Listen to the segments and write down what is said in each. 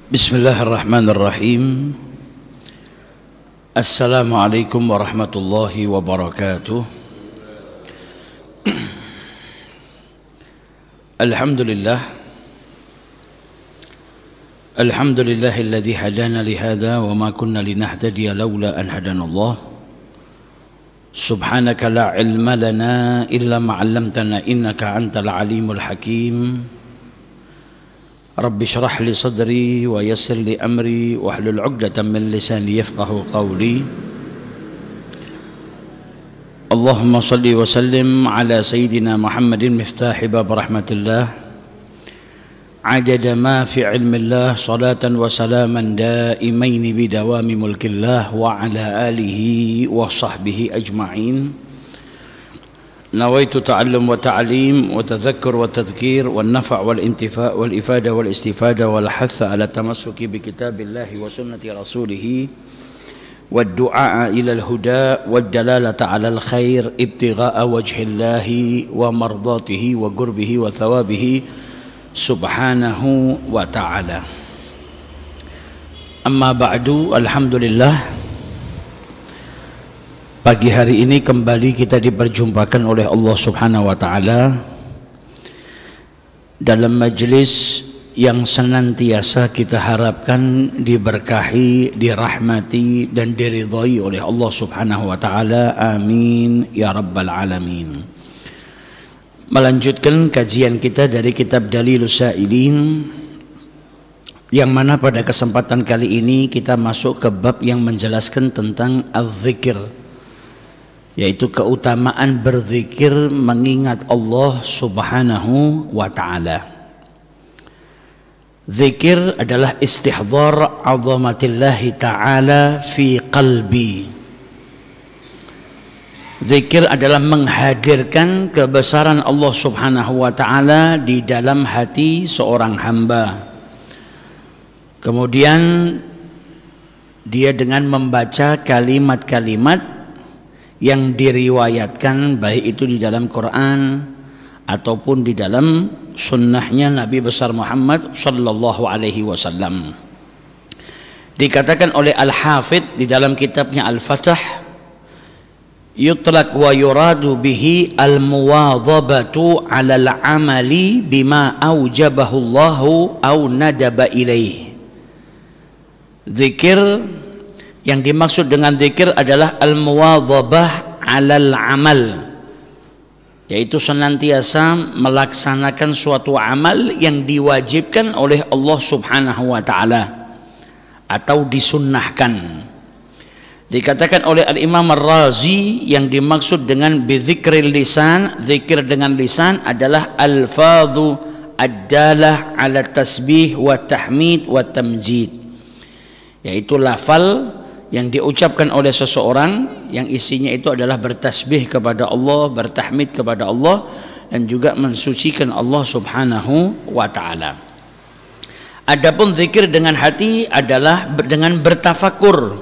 Bismillahirrahmanirrahim. Assalamualaikum warahmatullahi wabarakatuh. Alhamdulillahilladzi hadana lihada wa ma kunna linahtadiya laula an hadanallah. Subhanaka la ilma lana illa ma 'allamtana innaka antal alimul hakim. Rabbi shrah li sadri wa yassir li amri wahlul 'uqdatam min lisani yafqahu qawli. Allahumma salli wa sallim ala sayyidina Muhammadin miftahi bab rahmatillah adada ma fi ilmillah salatan wa salaman daimaini bidawami mulkillah wa ala alihi wa sahbihi ajma'in. Nawaitu ta'allum wa ta'alim wa tadhakkur wa tadhkir wa nafa' wal intifa' wal ifada wal istifada wal hatha ala tamassuki bi kitabillahi wa sunnati rasulih wa du'a ila al huda wa dalalata ala al khair ibtigha'a wajhillahi wa mardatihi wa qurbihi wa thawabihi subhanahu wa ta'ala. Amma ba'du, alhamdulillah. Pagi hari ini kembali kita diperjumpakan oleh Allah Subhanahu wa Ta'ala dalam majlis yang senantiasa kita harapkan diberkahi, dirahmati dan diridhai oleh Allah Subhanahu wa Ta'ala. Amin ya rabbal alamin. Melanjutkan kajian kita dari kitab Dalilus Sa'ilin, yang mana pada kesempatan kali ini kita masuk ke bab yang menjelaskan tentang az-zikir, yaitu keutamaan berzikir mengingat Allah Subhanahu wa Ta'ala. Zikir adalah istihdhar 'azamatillahi ta'ala fi qalbi. Zikir adalah menghadirkan kebesaran Allah Subhanahu wa Ta'ala di dalam hati seorang hamba. Kemudian dia dengan membaca kalimat-kalimat yang diriwayatkan, baik itu di dalam Quran ataupun di dalam sunnahnya Nabi besar Muhammad sallallahu alaihi wasallam. Dikatakan oleh Al-Hafidh di dalam kitabnya Al-Fath, yutlaq wa yuradu bihi al-muwadhabatu 'ala al-'amali bima aujabahu Allahu aw nadaba ilaih. Zikir, yang dimaksud dengan zikir adalah al-muwadhabah 'alal amal, yaitu senantiasa melaksanakan suatu amal yang diwajibkan oleh Allah Subhanahu wa Ta'ala atau disunnahkan. Dikatakan oleh Al-Imam Ar-Razi, yang dimaksud dengan bidzikril lisan, zikir dengan lisan adalah alfadhu ad-dalah 'ala tasbih wa tahmid wa tamjid, yaitu lafal yang diucapkan oleh seseorang yang isinya itu adalah bertasbih kepada Allah, bertahmid kepada Allah, dan juga mensucikan Allah Subhanahu wa Ta'ala. Adapun zikir dengan hati adalah dengan bertafakur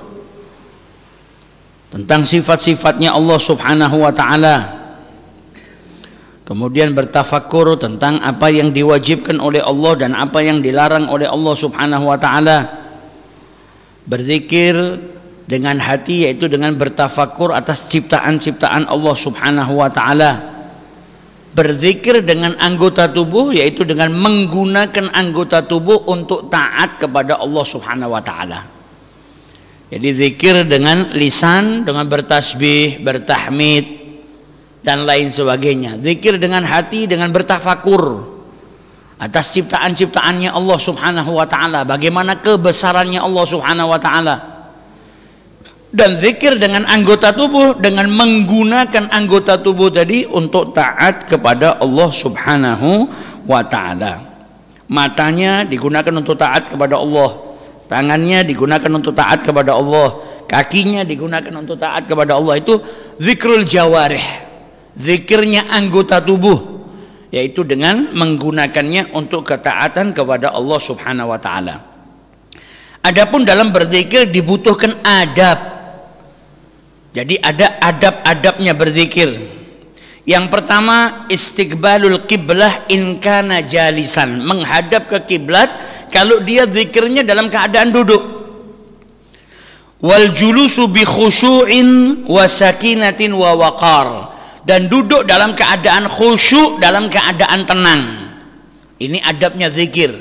tentang sifat-sifatnya Allah Subhanahu wa Ta'ala, kemudian bertafakur tentang apa yang diwajibkan oleh Allah dan apa yang dilarang oleh Allah Subhanahu wa Ta'ala. Berzikir dengan hati yaitu dengan bertafakur atas ciptaan-ciptaan Allah Subhanahu wa Ta'ala. Berzikir dengan anggota tubuh yaitu dengan menggunakan anggota tubuh untuk taat kepada Allah Subhanahu wa Ta'ala. Jadi zikir dengan lisan, dengan bertasbih, bertahmid dan lain sebagainya. Zikir dengan hati dengan bertafakur atas ciptaan-ciptaannya Allah Subhanahu wa Ta'ala, bagaimana kebesarannya Allah Subhanahu wa Ta'ala. Dan zikir dengan anggota tubuh dengan menggunakan anggota tubuh tadi untuk taat kepada Allah Subhanahu wa Ta'ala. Matanya digunakan untuk taat kepada Allah, tangannya digunakan untuk taat kepada Allah, kakinya digunakan untuk taat kepada Allah. Itu zikrul jawarih, zikirnya anggota tubuh, yaitu dengan menggunakannya untuk ketaatan kepada Allah Subhanahu wa Ta'ala. Adapun dalam berzikir dibutuhkan adab. Jadi ada adab-adabnya berzikir. Yang pertama, istiqbalul qiblah in kana jalisan, menghadap ke kiblat kalau dia zikirnya dalam keadaan duduk. Wal julusu bi khusyu'in wa sakinatin wa waqar, dan duduk dalam keadaan khusyuk, dalam keadaan tenang. Ini adabnya zikir.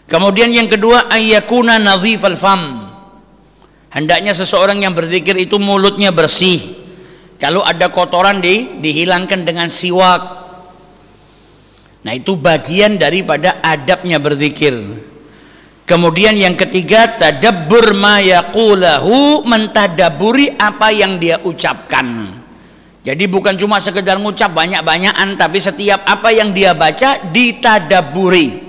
Kemudian yang kedua, ayyakuna nadhifal fam. Hendaknya seseorang yang berzikir itu mulutnya bersih. Kalau ada kotoran dihilangkan dengan siwak. Nah, itu bagian daripada adabnya berzikir. Kemudian yang ketiga, tadabbur ma yaqulahu, mentadaburi apa yang dia ucapkan. Jadi bukan cuma sekedar ngucap banyak-banyakan, tapi setiap apa yang dia baca ditadaburi,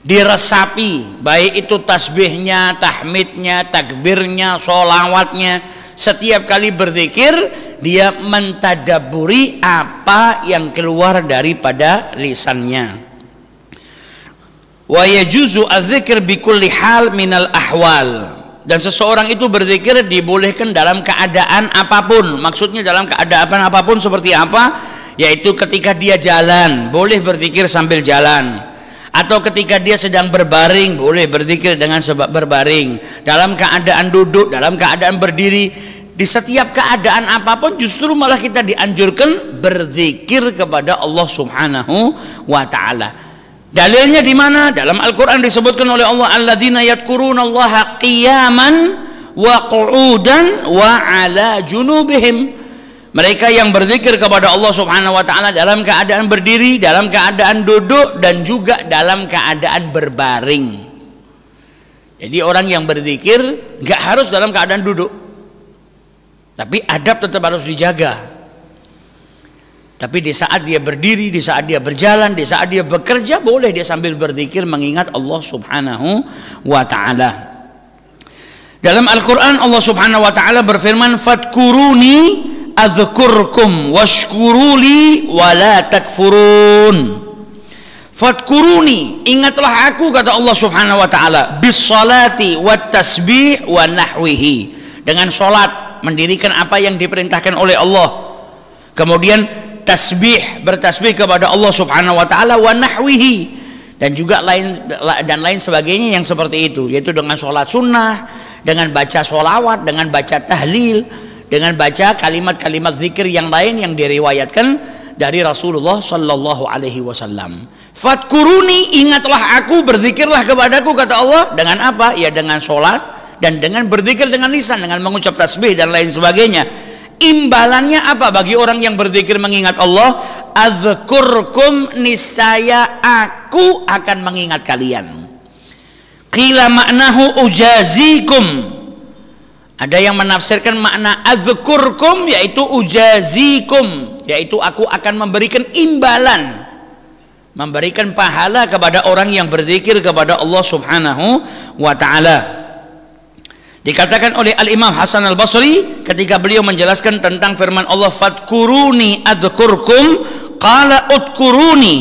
diresapi, baik itu tasbihnya, tahmidnya, takbirnya, sholawatnya. Setiap kali berzikir dia mentadaburi apa yang keluar daripada lisannya. Wa yajuzu adzikr bi kulli hal minal ahwal, dan seseorang itu berzikir dibolehkan dalam keadaan apapun. Maksudnya dalam keadaan apapun seperti apa? Yaitu ketika dia jalan, boleh berzikir sambil jalan. Atau ketika dia sedang berbaring, boleh berzikir dengan sebab berbaring. Dalam keadaan duduk, dalam keadaan berdiri, di setiap keadaan apapun justru malah kita dianjurkan berzikir kepada Allah Subhanahu wa ta'ala. Dalilnya di mana? Dalam Al-Quran disebutkan oleh Allah, alladzina yadhkurunallaha qiyaman wa qu'udan wa ala junubihim. Mereka yang berzikir kepada Allah Subhanahu wa ta'ala dalam keadaan berdiri, dalam keadaan duduk, dan juga dalam keadaan berbaring. Jadi orang yang berzikir nggak harus dalam keadaan duduk, tapi adab tetap harus dijaga. Tapi di saat dia berdiri, di saat dia berjalan, di saat dia bekerja, boleh dia sambil berzikir mengingat Allah Subhanahu wa ta'ala. Dalam Al-Quran Allah Subhanahu wa ta'ala berfirman, fadkuruni adzkurkum washkuruli wala takfurun. Fadkuruni, ingatlah aku, kata Allah Subhanahu wa ta'ala, bis salati wat tasbih wa nahwihi, dengan salat, mendirikan apa yang diperintahkan oleh Allah. Kemudian tasbih, bertasbih kepada Allah Subhanahu wa ta'ala, wa nahwihi, dan juga lain sebagainya yang seperti itu, yaitu dengan sholat sunnah, dengan baca sholawat, dengan baca tahlil, dengan baca kalimat-kalimat zikir yang lain yang diriwayatkan dari Rasulullah Sallallahu Alaihi Wasallam. Fadkuruni, ingatlah aku, berzikirlah kepadaku, kata Allah, dengan apa? Ya dengan sholat dan dengan berzikir dengan lisan, dengan mengucap tasbih dan lain sebagainya. Imbalannya apa bagi orang yang berzikir mengingat Allah? Adzkurkum, niscaya aku akan mengingat kalian. Qila maknahu ujazikum. Ada yang menafsirkan makna adzkurkum yaitu ujazikum, yaitu aku akan memberikan imbalan, memberikan pahala kepada orang yang berzikir kepada Allah Subhanahu wa ta'ala. Dikatakan oleh Al-Imam Hasan Al-Basri ketika beliau menjelaskan tentang firman Allah, fadkuruni adzkurkum, qala udkuruni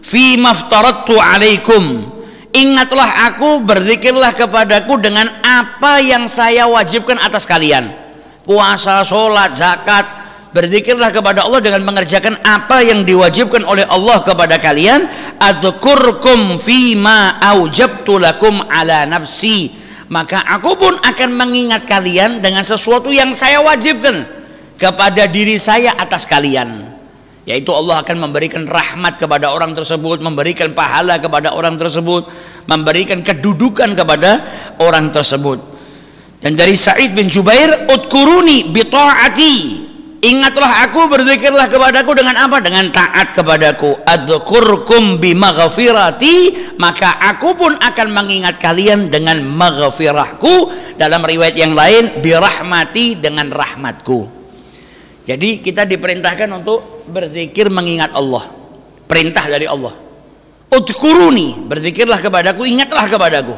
fi maftaradtu alaikum. Ingatlah aku, berzikirlah kepadaku dengan apa yang saya wajibkan atas kalian. Puasa, sholat, zakat, berzikirlah kepada Allah dengan mengerjakan apa yang diwajibkan oleh Allah kepada kalian. Adzkurkum fi ma aujabtu lakum ala nafsi, maka aku pun akan mengingat kalian dengan sesuatu yang saya wajibkan kepada diri saya atas kalian, yaitu Allah akan memberikan rahmat kepada orang tersebut, memberikan pahala kepada orang tersebut, memberikan kedudukan kepada orang tersebut. Dan dari Sa'id bin Jubair, udkuruni bi ta'ati, ingatlah aku, berzikirlah kepadaku dengan apa? Dengan taat kepadaku. Adzkurkum bi maghfirati, maka aku pun akan mengingat kalian dengan maghfirahku. Dalam riwayat yang lain, bi rahmati, dengan rahmatku. Jadi kita diperintahkan untuk berzikir mengingat Allah, perintah dari Allah. Udkuruni, berzikirlah kepadaku, ingatlah kepadaku.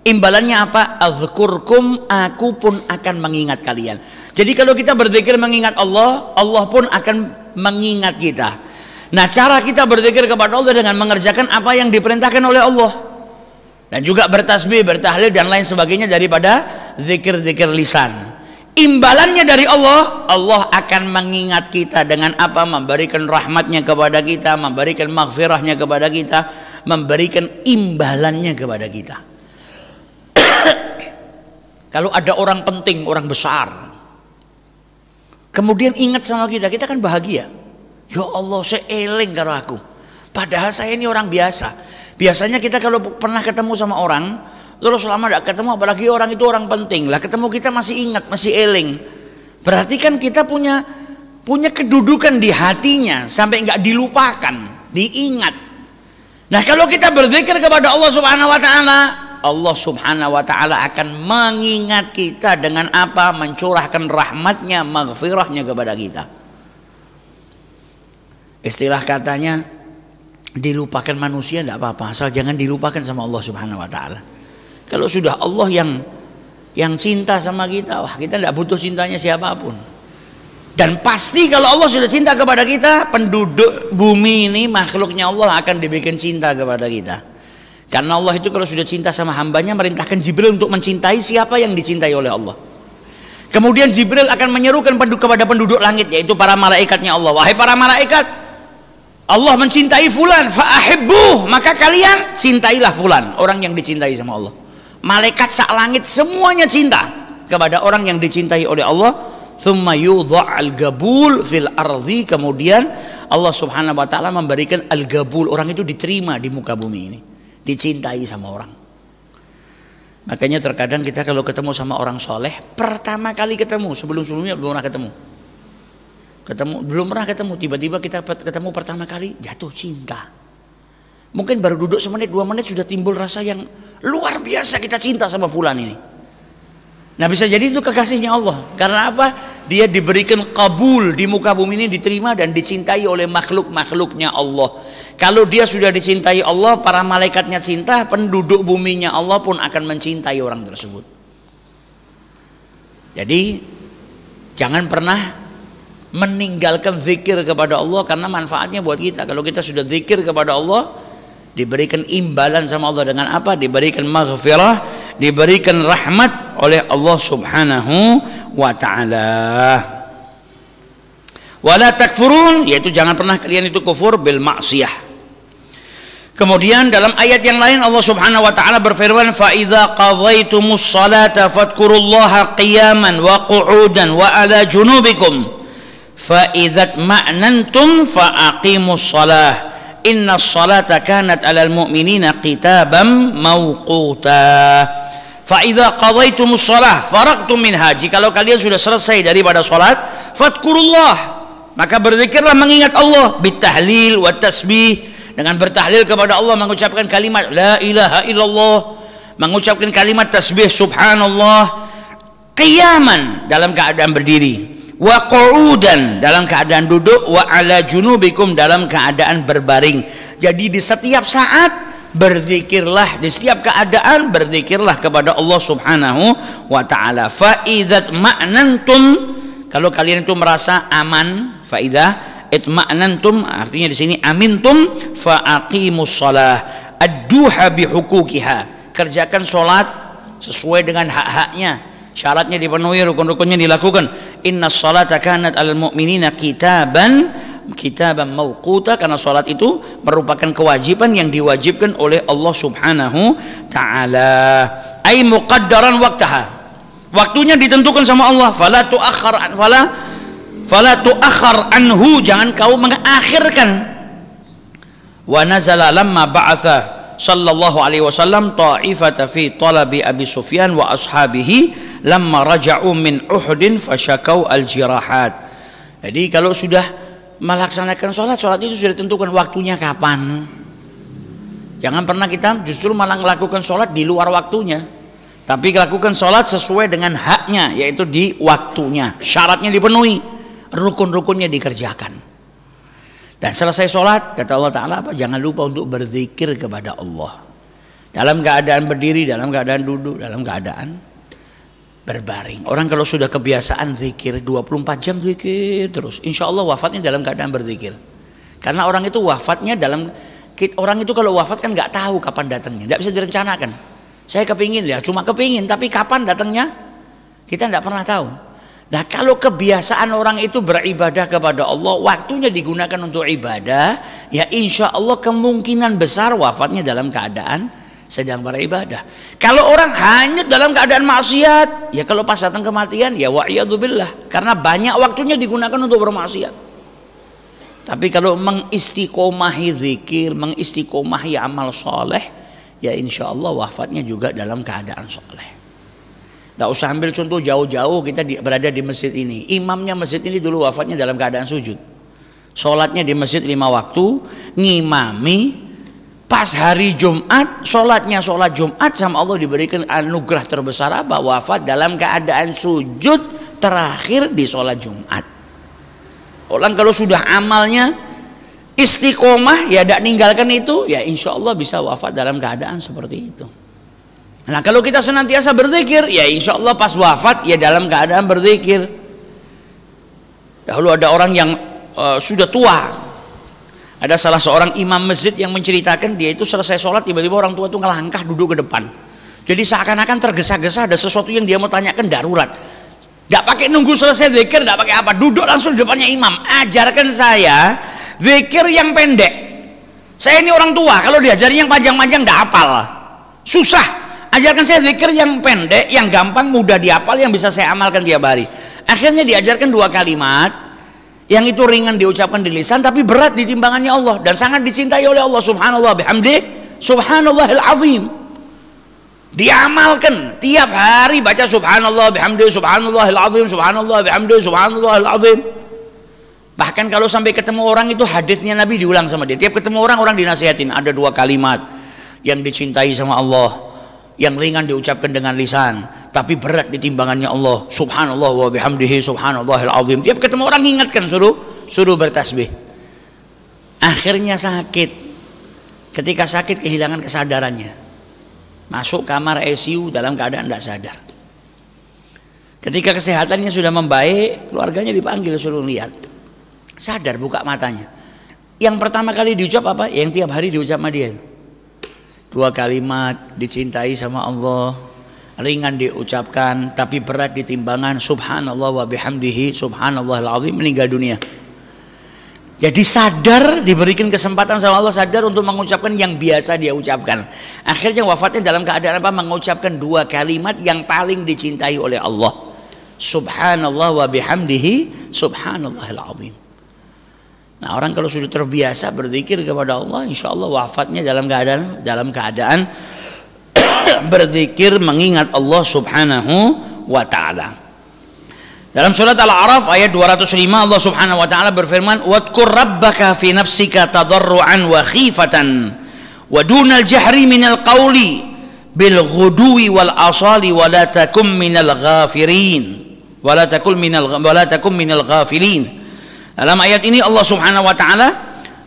Imbalannya apa? Adzkurkum, aku pun akan mengingat kalian. Jadi kalau kita berzikir mengingat Allah, Allah pun akan mengingat kita. Nah, cara kita berzikir kepada Allah dengan mengerjakan apa yang diperintahkan oleh Allah, dan juga bertasbih, bertahlil dan lain sebagainya daripada zikir-zikir lisan. Imbalannya dari Allah, Allah akan mengingat kita dengan apa? Memberikan rahmatnya kepada kita, memberikan maghfirahnya kepada kita, memberikan imbalannya kepada kita. Kalau ada orang penting, orang besar, kemudian ingat sama kita, kita kan bahagia. Ya Allah, saya eling karo aku. Padahal saya ini orang biasa. Biasanya kita kalau pernah ketemu sama orang, terus selama tidak ketemu, apalagi orang itu orang penting lah, ketemu kita masih ingat, masih eling. Berarti kan kita punya kedudukan di hatinya sampai nggak dilupakan, diingat. Nah, kalau kita berzikir kepada Allah Subhanahu wa taala, Allah Subhanahu wa taala akan mengingat kita dengan apa? Mencurahkan rahmatnya, maghfirahnya kepada kita. Istilah katanya, dilupakan manusia tidak apa-apa, asal jangan dilupakan sama Allah Subhanahu wa taala. Kalau sudah Allah yang cinta sama kita, wah, kita tidak butuh cintanya siapapun. Dan pasti kalau Allah sudah cinta kepada kita, penduduk bumi ini, makhluknya Allah akan dibikin cinta kepada kita. Karena Allah itu kalau sudah cinta sama hambanya, merintahkan Jibril untuk mencintai siapa yang dicintai oleh Allah. Kemudian Jibril akan menyerukan kepada penduduk langit, yaitu para malaikatnya Allah. Wahai para malaikat, Allah mencintai fulan, fa'ahibbuh, maka kalian cintailah fulan, orang yang dicintai sama Allah. Malaikat sak langit semuanya cinta kepada orang yang dicintai oleh Allah. Thumma yudha'al gabul fil ardi, kemudian Allah Subhanahu wa taala memberikan al-gabul, orang itu diterima di muka bumi ini, dicintai sama orang. Makanya terkadang kita kalau ketemu sama orang soleh, pertama kali ketemu, sebelum-sebelumnya belum pernah ketemu, tiba-tiba kita ketemu pertama kali, jatuh cinta. Mungkin baru duduk semenit 2 menit sudah timbul rasa yang luar biasa, kita cinta sama fulan ini. Nah, bisa jadi itu kekasihnya Allah. Karena apa? Dia diberikan kabul di muka bumi ini, diterima dan dicintai oleh makhluk-makhluknya Allah. Kalau dia sudah dicintai Allah, para malaikatnya cinta, penduduk buminya Allah pun akan mencintai orang tersebut. Jadi jangan pernah meninggalkan zikir kepada Allah, karena manfaatnya buat kita. Kalau kita sudah zikir kepada Allah, diberikan imbalan sama Allah dengan apa? Diberikan maghfirah, diberikan rahmat oleh Allah Subhanahu wa taala. Wala takfurun, yaitu jangan pernah kalian itu kufur bil ma'siyah. Kemudian dalam ayat yang lain Allah Subhanahu wa taala berfirman, fa idza qadhaitumus salata fadhkurullaha qiyaman wa qu'udan wa ala junubikum fa idza ma'nantum fa aqimus salah inna salata kanat alal mu'minina kitaban mawquta. Fa idza qadaytumus shalah faraqtum minha, jikalau kalian sudah selesai daripada salat, fadhkurullah, maka berzikirlah mengingat Allah, bitahlil wa tasbih, dengan bertahlil kepada Allah, mengucapkan kalimat la ilaha illallah, mengucapkan kalimat tasbih subhanallah, qiyaman dalam keadaan berdiri, wa qu'udan dalam keadaan duduk, wa ala junubikum dalam keadaan berbaring. Jadi di setiap saat berzikirlah, di setiap keadaan berzikirlah kepada Allah Subhanahu wa taala. Fa idzat ma'nantum, kalau kalian itu merasa aman, fa idza itma'nantum artinya di sini amintum, fa aqimus shalah ad-duha bihuquqiha, kerjakan salat sesuai dengan hak-haknya, syaratnya dipenuhi, rukun-rukunnya dilakukan. Inna sholata kanat alal mu'minina kitaban mawquta, karena sholat itu merupakan kewajiban yang diwajibkan oleh Allah Subhanahu ta'ala. Ay muqaddaran waqtaha, waktunya ditentukan sama Allah. Fala tuakhar anhu, jangan kau mengakhirkan. Wa nazala lamma ba'atha sallallahu alaihi wasallam ta'ifata fi talabi Abi Sufyan wa ashabihi lamma raja'u min Uhudin fasyakau al-jirahat. Jadi kalau sudah melaksanakan sholat itu sudah ditentukan waktunya kapan. Jangan pernah kita justru malah melakukan sholat di luar waktunya, tapi lakukan sholat sesuai dengan haknya, yaitu di waktunya, syaratnya dipenuhi, rukun-rukunnya dikerjakan. Dan selesai sholat, kata Allah Ta'ala apa? Jangan lupa untuk berzikir kepada Allah, dalam keadaan berdiri, dalam keadaan duduk, dalam keadaan berbaring. Orang kalau sudah kebiasaan zikir 24 jam zikir terus, insya Allah wafatnya dalam keadaan berzikir. Karena orang itu wafatnya orang itu kalau wafat kan nggak tahu kapan datangnya, nggak bisa direncanakan. Saya kepingin ya, cuma kepingin, tapi kapan datangnya kita nggak pernah tahu. Nah, kalau kebiasaan orang itu beribadah kepada Allah, waktunya digunakan untuk ibadah, ya insya Allah kemungkinan besar wafatnya dalam keadaan sedang beribadah. Kalau orang hanyut dalam keadaan maksiat, ya kalau pas datang kematian, ya wa'iyadzubillah, karena banyak waktunya digunakan untuk bermaksiat. Tapi kalau mengistiqomahi zikir, mengistiqomahi amal soleh, ya insya Allah wafatnya juga dalam keadaan soleh. Nggak usah ambil contoh jauh-jauh, kita berada di masjid ini. Imamnya masjid ini dulu wafatnya dalam keadaan sujud. Sholatnya di masjid 5 waktu, ngimami. Pas hari Jumat, sholatnya sholat Jumat, sama Allah diberikan anugerah terbesar apa? Wafat dalam keadaan sujud terakhir di sholat Jumat. Orang kalau sudah amalnya istiqomah, ya tidak ninggalkan itu, ya insya Allah bisa wafat dalam keadaan seperti itu. Nah, kalau kita senantiasa berzikir, ya insya Allah pas wafat ya dalam keadaan berzikir. Dahulu ada orang yang sudah tua. Ada salah seorang imam masjid yang menceritakan dia itu selesai sholat tiba-tiba orang tua itu ngelangkah duduk ke depan. Jadi seakan-akan tergesa-gesa ada sesuatu yang dia mau tanyakan darurat. Tidak pakai nunggu selesai zikir, tidak pakai apa, duduk langsung di depannya imam. Ajarkan saya zikir yang pendek. Saya ini orang tua, kalau diajarin yang panjang-panjang tidak hafal, susah. Ajarkan saya zikir yang pendek, yang gampang, mudah dihafal, yang bisa saya amalkan tiap hari. Akhirnya diajarkan 2 kalimat yang itu ringan diucapkan di lisan tapi berat di timbangannya Allah dan sangat dicintai oleh Allah subhanallah bihamdih subhanallahil azim. Diamalkan tiap hari, baca subhanallah bihamdih subhanallahil azim, subhanallah bihamdih subhanallahil azim. Bahkan kalau sampai ketemu orang itu hadisnya Nabi diulang sama dia. Tiap ketemu orang dinasihatin, ada 2 kalimat yang dicintai sama Allah, yang ringan diucapkan dengan lisan tapi berat di timbangannya Allah, subhanallah wa bihamdihi subhanallahil azim. Tiap ketemu orang ingatkan, suruh bertasbih. Akhirnya sakit. Ketika sakit kehilangan kesadarannya, masuk kamar ICU dalam keadaan tidak sadar. Ketika kesehatannya sudah membaik, keluarganya dipanggil suruh lihat, sadar, buka matanya. Yang pertama kali diucap apa? Yang tiap hari diucap sama dia, 2 kalimat, dicintai sama Allah, ringan diucapkan tapi berat di timbangan, subhanallah wa bihamdihi subhanallahil azim, meninggal dunia. Jadi sadar, diberikan kesempatan sama Allah sadar untuk mengucapkan yang biasa dia ucapkan. Akhirnya wafatnya dalam keadaan apa? Mengucapkan 2 kalimat yang paling dicintai oleh Allah, subhanallah wa bihamdihi subhanallahil azim. Nah, orang kalau sudah terbiasa berzikir kepada Allah, insya Allah wafatnya dalam keadaan berzikir mengingat Allah subhanahu wa ta'ala. Dalam surat Al-A'raf ayat 205 Allah subhanahu wa ta'ala berfirman, wadkur rabbaka fi nafsika tadarru'an wa khifatan wa dunal jahri minal qawli bil ghuduwi wal asali wa la takum minal ghafirin wa la takum minal ghafilin. Dalam ayat ini Allah subhanahu wa ta'ala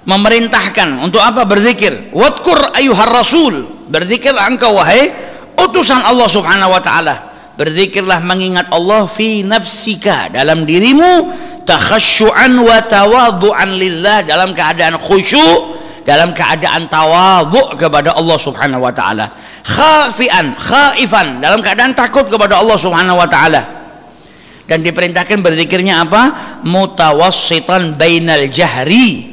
memerintahkan untuk apa? Berzikir. Wadkur ayuhar rasul, berzikirlah engkau wahai utusan Allah subhanahu wa ta'ala. Berzikirlah mengingat Allah fi nafsika, dalam dirimu, takhasyu'an wa tawadhu'an lillah, dalam keadaan khusyuk, dalam keadaan tawadhu' kepada Allah subhanahu wa ta'ala. Khaifan, dalam keadaan takut kepada Allah subhanahu wa ta'ala. Dan diperintahkan berzikirnya apa? Mutawassitan bainal jahri.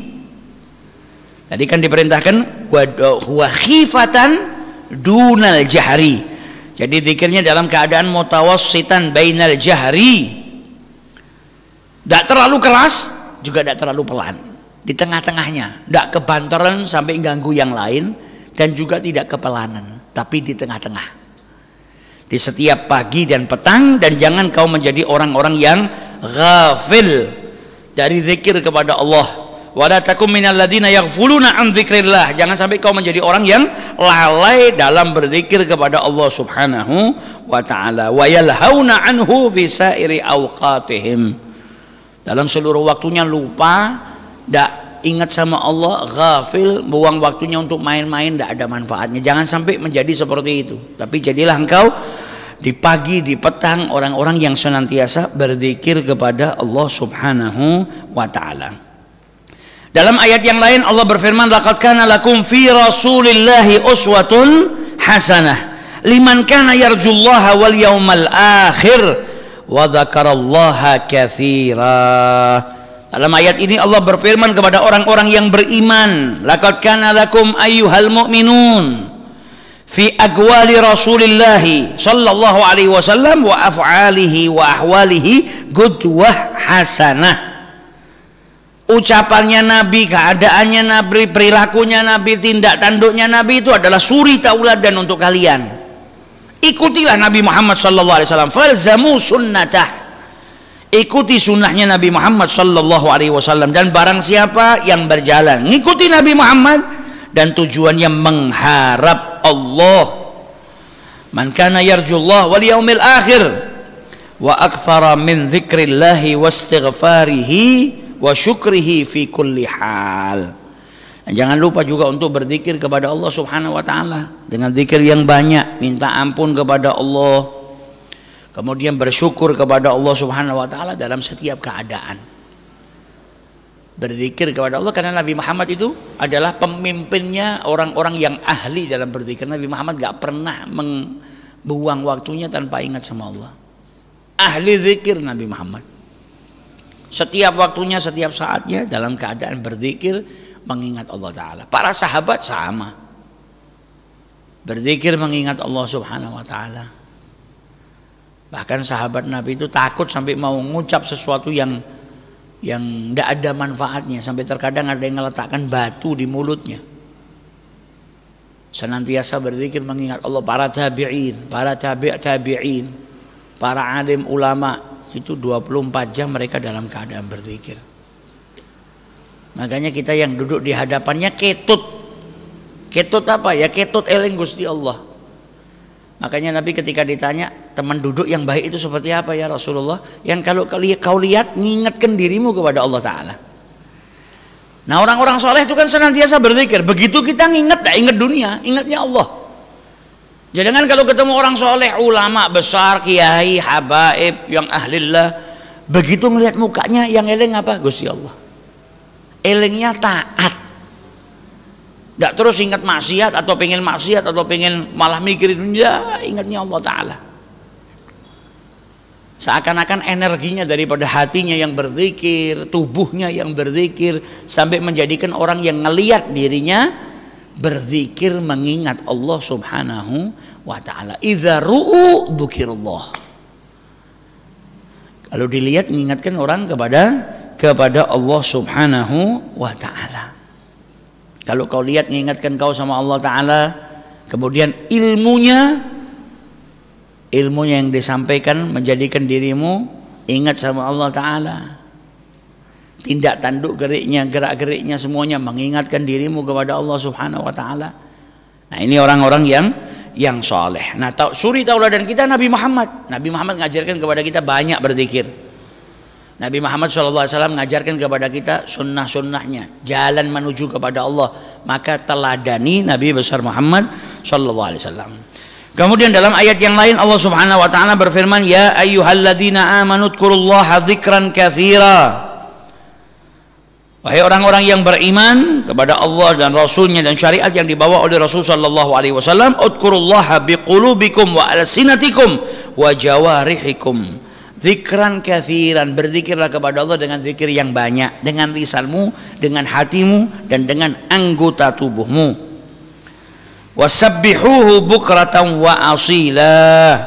Tadi kan diperintahkan wa khifatan dunal jahri. Jadi zikirnya dalam keadaan mutawassitan bainal jahri. Tidak terlalu keras, juga tidak terlalu pelan. Di tengah-tengahnya, tidak kebantaran sampai ganggu yang lain, dan juga tidak kepelanan, tapi di tengah-tengah. Di setiap pagi dan petang, dan jangan kau menjadi orang-orang yang ghafil dari zikir kepada Allah. Wala takum minal ladina yaghfuluna an dzikrillah, jangan sampai kau menjadi orang yang lalai dalam berzikir kepada Allah subhanahu wa ta'ala. Wa yalhauna anhu fi sairi awqatihim, dalam seluruh waktunya lupa, tidak ingat sama Allah, ghafil, buang waktunya untuk main-main, tidak ada manfaatnya. Jangan sampai menjadi seperti itu. Tapi jadilah engkau di pagi, di petang, orang-orang yang senantiasa berzikir kepada Allah subhanahu wa ta'ala. Dalam ayat yang lain Allah berfirman, laqad kana lakum fi rasulillahi uswatun hasanah liman kana yarjullaha wal yawmal akhir wa dzakarallaha katsira. Dalam ayat ini Allah berfirman kepada orang-orang yang beriman, laqad kana lakum ayyuhal mu'minun fi aqwali Rasulillah sallallahu alaihi wasallam wa af'alihi wa ahwalihi qudwah hasanah. Ucapannya Nabi, keadaannya Nabi, perilakunya Nabi, tindak tanduknya Nabi itu adalah suri tauladan untuk kalian. Ikutilah Nabi Muhammad sallallahu alaihi wasallam, falzamu sunnatah. Ikuti sunnahnya Nabi Muhammad sallallahu alaihi wasallam, dan barang siapa yang berjalan ngikuti Nabi Muhammad dan tujuannya mengharap Allah, man kana yarjullah wal yaumil akhir wa aktsara min dzikrillahi wastighfarihi wa syukrihi fi kulli hal. Jangan lupa juga untuk berzikir kepada Allah Subhanahu wa taala dengan zikir yang banyak, minta ampun kepada Allah, kemudian bersyukur kepada Allah Subhanahu wa taala dalam setiap keadaan. Berzikir kepada Allah karena Nabi Muhammad itu adalah pemimpinnya orang-orang yang ahli dalam berzikir. Nabi Muhammad gak pernah membuang waktunya tanpa ingat sama Allah. Ahli zikir Nabi Muhammad. Setiap waktunya, setiap saatnya dalam keadaan berzikir mengingat Allah Ta'ala. Para sahabat sama, berzikir mengingat Allah Subhanahu wa Ta'ala. Bahkan sahabat Nabi itu takut sampai mau mengucap sesuatu yang tidak ada manfaatnya, sampai terkadang ada yang meletakkan batu di mulutnya. Senantiasa berzikir mengingat Allah. Para tabi'in, para tabi'in, para alim ulama itu 24 jam mereka dalam keadaan berzikir. Makanya kita yang duduk di hadapannya ketut. Ketut apa ya? Ketut eling Gusti Allah. Makanya Nabi ketika ditanya, teman duduk yang baik itu seperti apa ya Rasulullah? Yang kalau kau lihat ngingatkan dirimu kepada Allah Ta'ala. Nah, orang-orang soleh itu kan senantiasa berzikir. Begitu kita nginget, tak ingat dunia, ingatnya Allah. Jangan kalau ketemu orang soleh, ulama besar, kiai, habaib, yang ahlillah, begitu melihat mukanya yang eling apa? Gusti Allah. Elingnya taat. Tidak terus ingat maksiat atau pengen maksiat atau pengen malah mikirin dunia, ingatnya Allah Ta'ala. Seakan-akan energinya daripada hatinya yang berzikir, tubuhnya yang berzikir, sampai menjadikan orang yang ngelihat dirinya berzikir mengingat Allah Subhanahu wa Ta'ala. Idza ru'u dzukirullah. Kalau dilihat mengingatkan orang kepada Allah Subhanahu wa Ta'ala. Kalau kau lihat mengingatkan kau sama Allah Ta'ala, kemudian ilmunya yang disampaikan menjadikan dirimu ingat sama Allah Ta'ala. Tindak tanduk geriknya, gerak-geriknya semuanya mengingatkan dirimu kepada Allah Subhanahu wa Ta'ala. Nah, ini orang-orang yang soleh. Nah, suri tauladan kita Nabi Muhammad. Nabi Muhammad ngajarkan kepada kita banyak berzikir. Nabi Muhammad SAW mengajarkan kepada kita sunnah-sunnahnya, jalan menuju kepada Allah. Maka teladani Nabi besar Muhammad SAW. Kemudian dalam ayat yang lain Allah Subhanahu wa Ta'ala berfirman, ya ayyuhalladzina amanu dzkurullaha dzikran katsira. Wahai orang-orang yang beriman kepada Allah dan Rasulnya dan syariat yang dibawa oleh Rasul sallallahu alaihi wasallam, udzukurullaha biqulubikum wa alsinatikum wa jawarihikum. Zikran kathiran, berzikirlah kepada Allah dengan zikir yang banyak, dengan lisanmu, dengan hatimu, dan dengan anggota tubuhmu. Wasabbihuhu bukratan wa asila.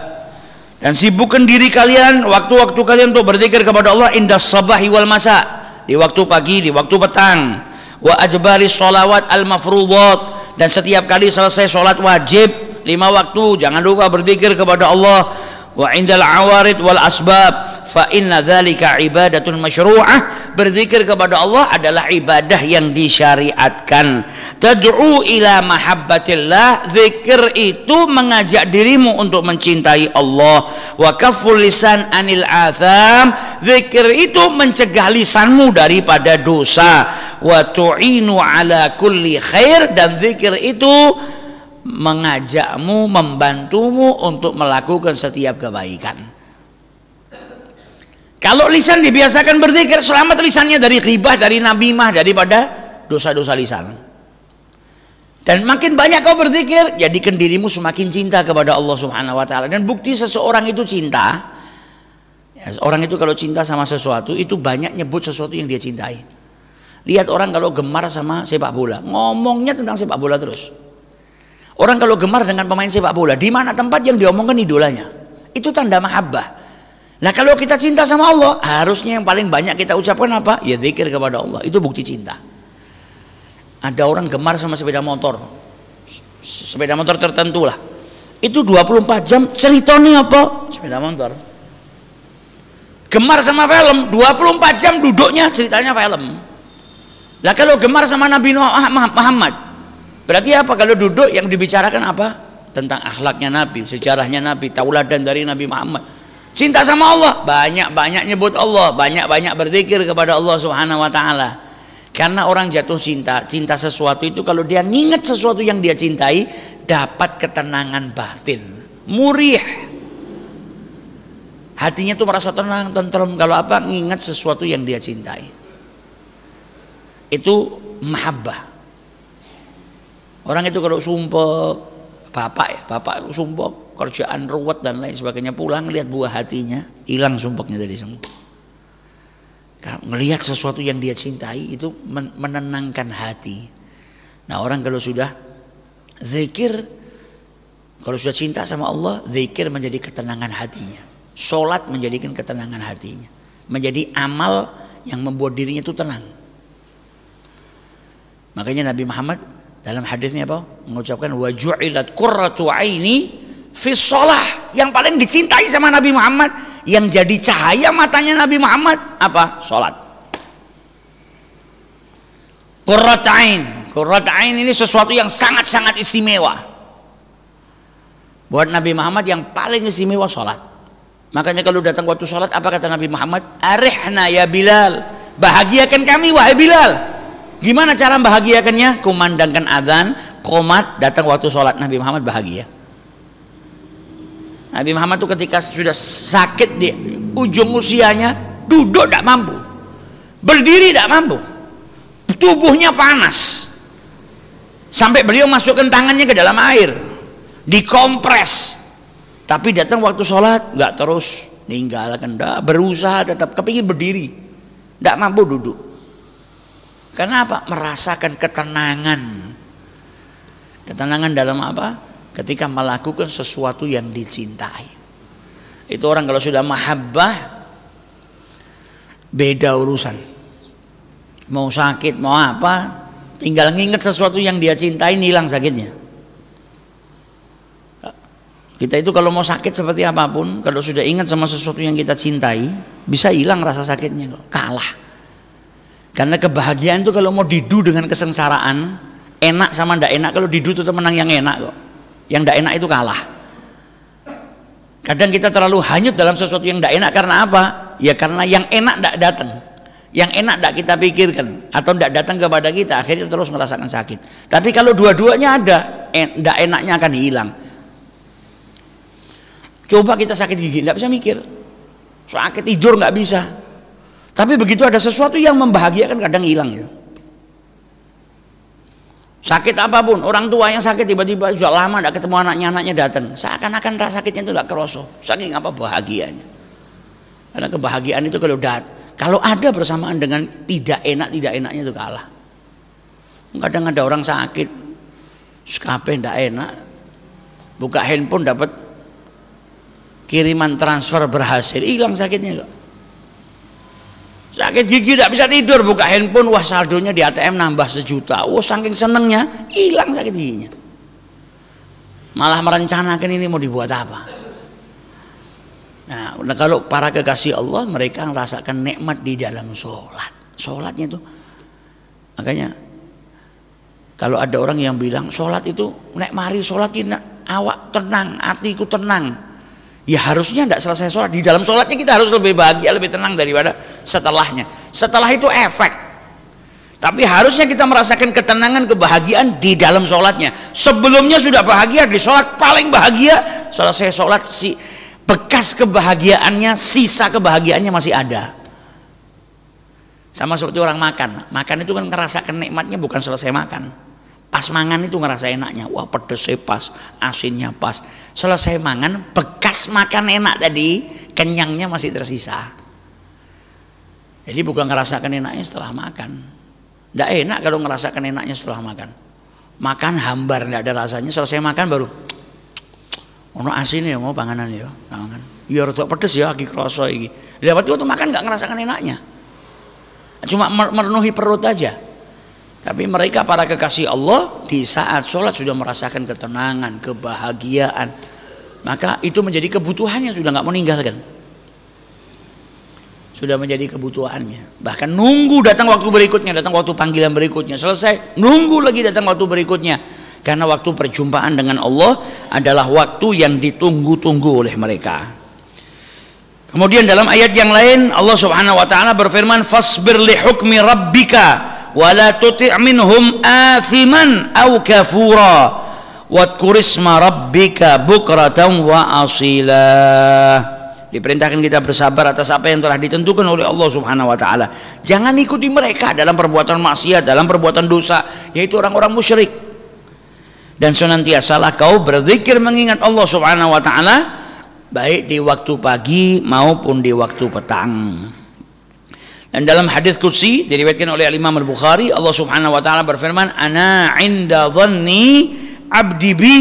Dan sibukkan diri kalian, waktu-waktu kalian untuk berzikir kepada Allah indas sabahi wal masa, di waktu pagi, di waktu petang. Wa ajbari sholawat al mafruḍat, dan setiap kali selesai sholat wajib 5 waktu jangan lupa berzikir kepada Allah. Wa indal awarid wal asbab fa inna dzalika ibadatun masyru'ah. Berzikir kepada Allah adalah ibadah yang disyariatkan. Tad'u ila mahabbatillah, zikir itu mengajak dirimu untuk mencintai Allah. Wa kafful lisan anil atham, zikir itu mencegah lisanmu daripada dosa. Wa tu'inu ala kulli khair, dan zikir itu mengajakmu, membantumu untuk melakukan setiap kebaikan. Kalau lisan dibiasakan berzikir, selamat lisannya dari ghibah, dari namimah, daripada dosa-dosa lisan. Dan makin banyak kau berzikir, jadikan dirimu semakin cinta kepada Allah Subhanahu wa Ta'ala. Dan bukti seseorang itu cinta, Ya, orang itu kalau cinta sama sesuatu itu banyak nyebut sesuatu yang dia cintai. Lihat orang kalau gemar sama sepak bola, ngomongnya tentang sepak bola terus. Orang kalau gemar dengan pemain sepak bola, di mana tempat yang diomongkan idolanya, itu tanda mahabbah. Nah kalau kita cinta sama Allah, harusnya yang paling banyak kita ucapkan apa? Ya zikir kepada Allah, itu bukti cinta. Ada orang gemar sama sepeda motor tertentu lah, itu 24 jam ceritanya apa? Sepeda motor. Gemar sama film, 24 jam duduknya ceritanya film. Lah kalau gemar sama Nabi Muhammad, berarti apa? Kalau duduk yang dibicarakan apa? Tentang akhlaknya Nabi, sejarahnya Nabi, tauladan dari Nabi Muhammad. Cinta sama Allah, banyak-banyak nyebut Allah, banyak-banyak berzikir kepada Allah Subhanahu wa taala. Karena orang jatuh cinta sesuatu itu kalau dia nginget sesuatu yang dia cintai, dapat ketenangan batin, murih. Hatinya tuh merasa tenang, tentrem kalau apa? Nginget sesuatu yang dia cintai. Itu mahabbah. Orang itu kalau sumpah, bapak sumpah kerjaan ruwet dan lain sebagainya, pulang lihat buah hatinya, hilang sumpahnya dari semua. Karena melihat sesuatu yang dia cintai itu menenangkan hati. Nah orang kalau sudah zikir, kalau sudah cinta sama Allah, zikir menjadi ketenangan hatinya. Sholat menjadikan ketenangan hatinya, menjadi amal yang membuat dirinya itu tenang. Makanya Nabi Muhammad dalam hadisnya apa? Mengucapkan wa ju'ilat qurratu aini fi shalah. Yang paling dicintai sama Nabi Muhammad, yang jadi cahaya matanya Nabi Muhammad apa? Salat. Qurrat ain. Qurrat ain ini sesuatu yang sangat-sangat istimewa. Buat Nabi Muhammad yang paling istimewa salat. Makanya kalau datang waktu salat apa kata Nabi Muhammad? Arihna ya Bilal. Bahagiakan kami wahai Bilal. Gimana cara membahagiakannya? Kumandangkan azan, qomat, datang waktu sholat, Nabi Muhammad bahagia. Nabi Muhammad itu ketika sudah sakit di ujung usianya, duduk tidak mampu, berdiri tidak mampu, tubuhnya panas, sampai beliau masukkan tangannya ke dalam air, dikompres. Tapi datang waktu sholat nggak terus ninggalkan, berusaha tetap kepingin berdiri, tidak mampu duduk. Karena apa? Merasakan ketenangan. Ketenangan dalam apa? Ketika melakukan sesuatu yang dicintai. Itu orang kalau sudah mahabbah, beda urusan. Mau sakit, mau apa, tinggal nginget sesuatu yang dia cintai, hilang sakitnya. Kita itu kalau mau sakit seperti apapun, kalau sudah ingat sama sesuatu yang kita cintai, bisa hilang rasa sakitnya kok. Kalah. Karena kebahagiaan itu kalau mau didu dengan kesengsaraan, enak sama ndak enak, kalau didu itu menang yang enak kok. Yang ndak enak itu kalah. Kadang kita terlalu hanyut dalam sesuatu yang ndak enak karena apa? Ya karena yang enak ndak datang. Yang enak ndak kita pikirkan atau ndak datang kepada kita, akhirnya terus merasakan sakit. Tapi kalau dua-duanya ada, ndak enaknya akan hilang. Coba kita sakit gigi, ndak bisa mikir. Sakit tidur nggak bisa. Tapi begitu ada sesuatu yang membahagiakan kadang hilang ya. Sakit apapun, orang tua yang sakit tiba-tiba sudah lama tidak ketemu anaknya datang, seakan-akan rasa sakitnya itu nggak kerasa. Saking apa bahagianya. Karena kebahagiaan itu kalau ada bersamaan dengan tidak enaknya itu kalah. Kadang ada orang sakit, skape tidak enak, buka handphone dapat kiriman transfer berhasil, hilang sakitnya kok. Sakit gigi tidak bisa tidur, buka handphone, wah saldonya di ATM nambah 1 juta, wah saking senengnya hilang sakit giginya. Malah merencanakan ini mau dibuat apa. Nah kalau para kekasih Allah, mereka merasakan nikmat di dalam sholat. Sholatnya itu, makanya kalau ada orang yang bilang sholat itu nek mari sholat kita awak tenang, hatiku tenang. Ya harusnya tidak selesai sholat, di dalam sholatnya kita harus lebih bahagia, lebih tenang daripada setelahnya. Setelah itu efek. Tapi harusnya kita merasakan ketenangan, kebahagiaan di dalam sholatnya. Sebelumnya sudah bahagia, di sholat paling bahagia. Selesai sholat si bekas kebahagiaannya, sisa kebahagiaannya masih ada. Sama seperti orang makan. Makan itu kan ngerasakan nikmatnya bukan selesai makan. Pas mangan itu ngerasa enaknya, wah pedesnya pas, asinnya pas. Selesai mangan, bekas bekas makan enak tadi, kenyangnya masih tersisa. Jadi bukan ngerasakan enaknya setelah makan. Tidak enak kalau ngerasakan enaknya setelah makan. Makan hambar, tidak ada rasanya. Selesai makan baru ono asin ya mau panganan ya, panganan. Ya rada pedes ya, lagi kroso iki. Lah waktu makan nggak ngerasakan enaknya. Cuma memenuhi perut aja. Tapi mereka para kekasih Allah di saat sholat sudah merasakan ketenangan, kebahagiaan. Maka itu menjadi kebutuhannya, sudah nggak meninggalkan. Sudah menjadi kebutuhannya. Bahkan nunggu datang waktu berikutnya, datang waktu panggilan berikutnya. Selesai, nunggu lagi datang waktu berikutnya. Karena waktu perjumpaan dengan Allah adalah waktu yang ditunggu-tunggu oleh mereka. Kemudian dalam ayat yang lain Allah Subhanahu wa taala berfirman, "Fasbir li hukmi rabbika wa la tuti' minhum athiman aw kafura wadhkur isma rabbika bukratan wa asila." Diperintahkan kita bersabar atas apa yang telah ditentukan oleh Allah Subhanahu wa taala. Jangan ikuti mereka dalam perbuatan maksiat, dalam perbuatan dosa, yaitu orang-orang musyrik. Dan senantiasalah kau berzikir mengingat Allah Subhanahu wa taala baik di waktu pagi maupun di waktu petang. Dan dalam hadis qudsi diriwayatkan oleh Imam Al-Bukhari, Allah Subhanahu wa taala berfirman, "Ana 'inda dhanni 'abdi bi."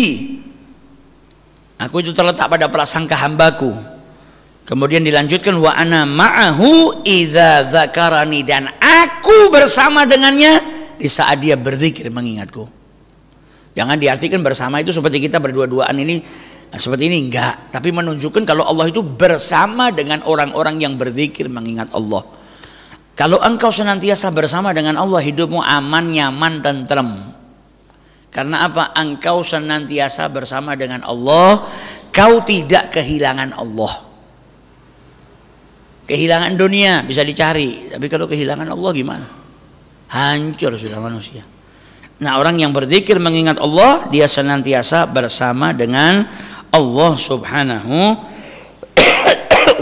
Aku itu terletak pada prasangka hambaku. Kemudian dilanjutkan, "Wa ana ma'ahu idza dzakarani," dan aku bersama dengannya di saat dia berzikir mengingatku. Jangan diartikan bersama itu seperti kita berdua-duaan ini seperti ini, enggak, tapi menunjukkan kalau Allah itu bersama dengan orang-orang yang berzikir mengingat Allah. Kalau engkau senantiasa bersama dengan Allah, hidupmu aman, nyaman, tentrem. Karena apa? Engkau senantiasa bersama dengan Allah, kau tidak kehilangan Allah. Kehilangan dunia bisa dicari, tapi kalau kehilangan Allah gimana? Hancur sudah manusia. Nah, orang yang berzikir mengingat Allah, dia senantiasa bersama dengan Allah Subhanahu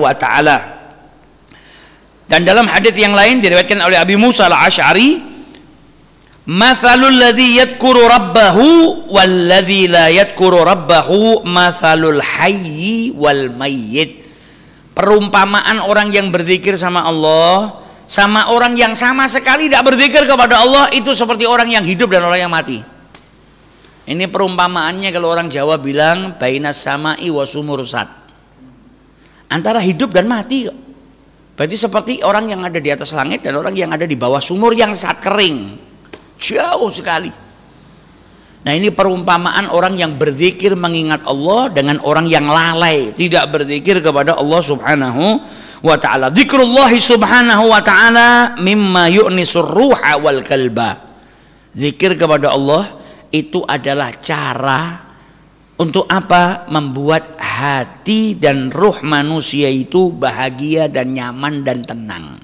wa ta'ala. Dan dalam hadis yang lain diriwayatkan oleh Abi Musa Al-Asy'ari, "Mathalul ladzi yadhkuru rabbahu wal ladzi la yadhkuru rabbahu mathalul hayyi wal mayyit." Perumpamaan orang yang berzikir sama Allah sama orang yang sama sekali tidak berzikir kepada Allah itu seperti orang yang hidup dan orang yang mati. Ini perumpamaannya kalau orang Jawa bilang bainas sama'i wa sumursat. Antara hidup dan mati. Berarti seperti orang yang ada di atas langit dan orang yang ada di bawah sumur yang saat kering. Jauh sekali. Nah, ini perumpamaan orang yang berzikir mengingat Allah dengan orang yang lalai tidak berzikir kepada Allah Subhanahu wa ta'ala. Zikrullahi subhanahu wa ta'ala mimma yu'nisur ruha wal kalba. Zikir kepada Allah itu adalah cara untuk apa? Membuat hati dan ruh manusia itu bahagia dan nyaman dan tenang.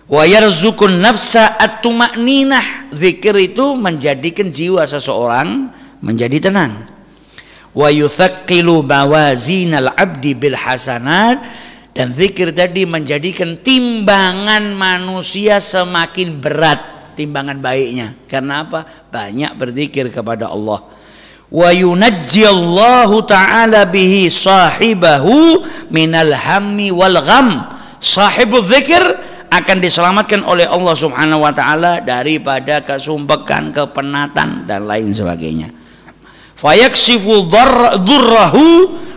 Wa yarzuqun nafsa at-tuma'ninah. Zikir itu menjadikan jiwa seseorang menjadi tenang. Wa yuthaqqilu bawazinal abdi bil hasanat. Dan zikir tadi menjadikan timbangan manusia semakin berat, timbangan baiknya. Karena apa? Banyak berzikir kepada Allah. Wa yunajjiyallahu ta'ala bihi sahibahu minal hammi wal gham. Sahibul zikir akan diselamatkan oleh Allah Subhanahu wa ta'ala daripada kesumpekan, kepenatan dan lain sebagainya. Fayaksifu dhurrahu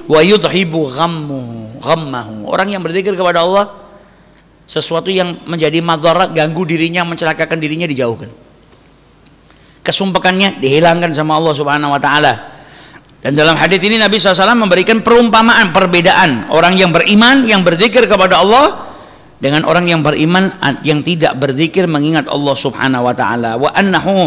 wa yudhibu ghammahu. Orang yang berzikir kepada Allah, sesuatu yang menjadi madarat, ganggu dirinya, mencelakakan dirinya dijauhkan. Kesumpekannya dihilangkan sama Allah Subhanahu wa ta'ala. Dan dalam hadis ini Nabi SAW memberikan perumpamaan, perbedaan orang yang beriman, yang berzikir kepada Allah dengan orang yang beriman yang tidak berzikir mengingat Allah Subhanahu wa ta'ala. Wa annahu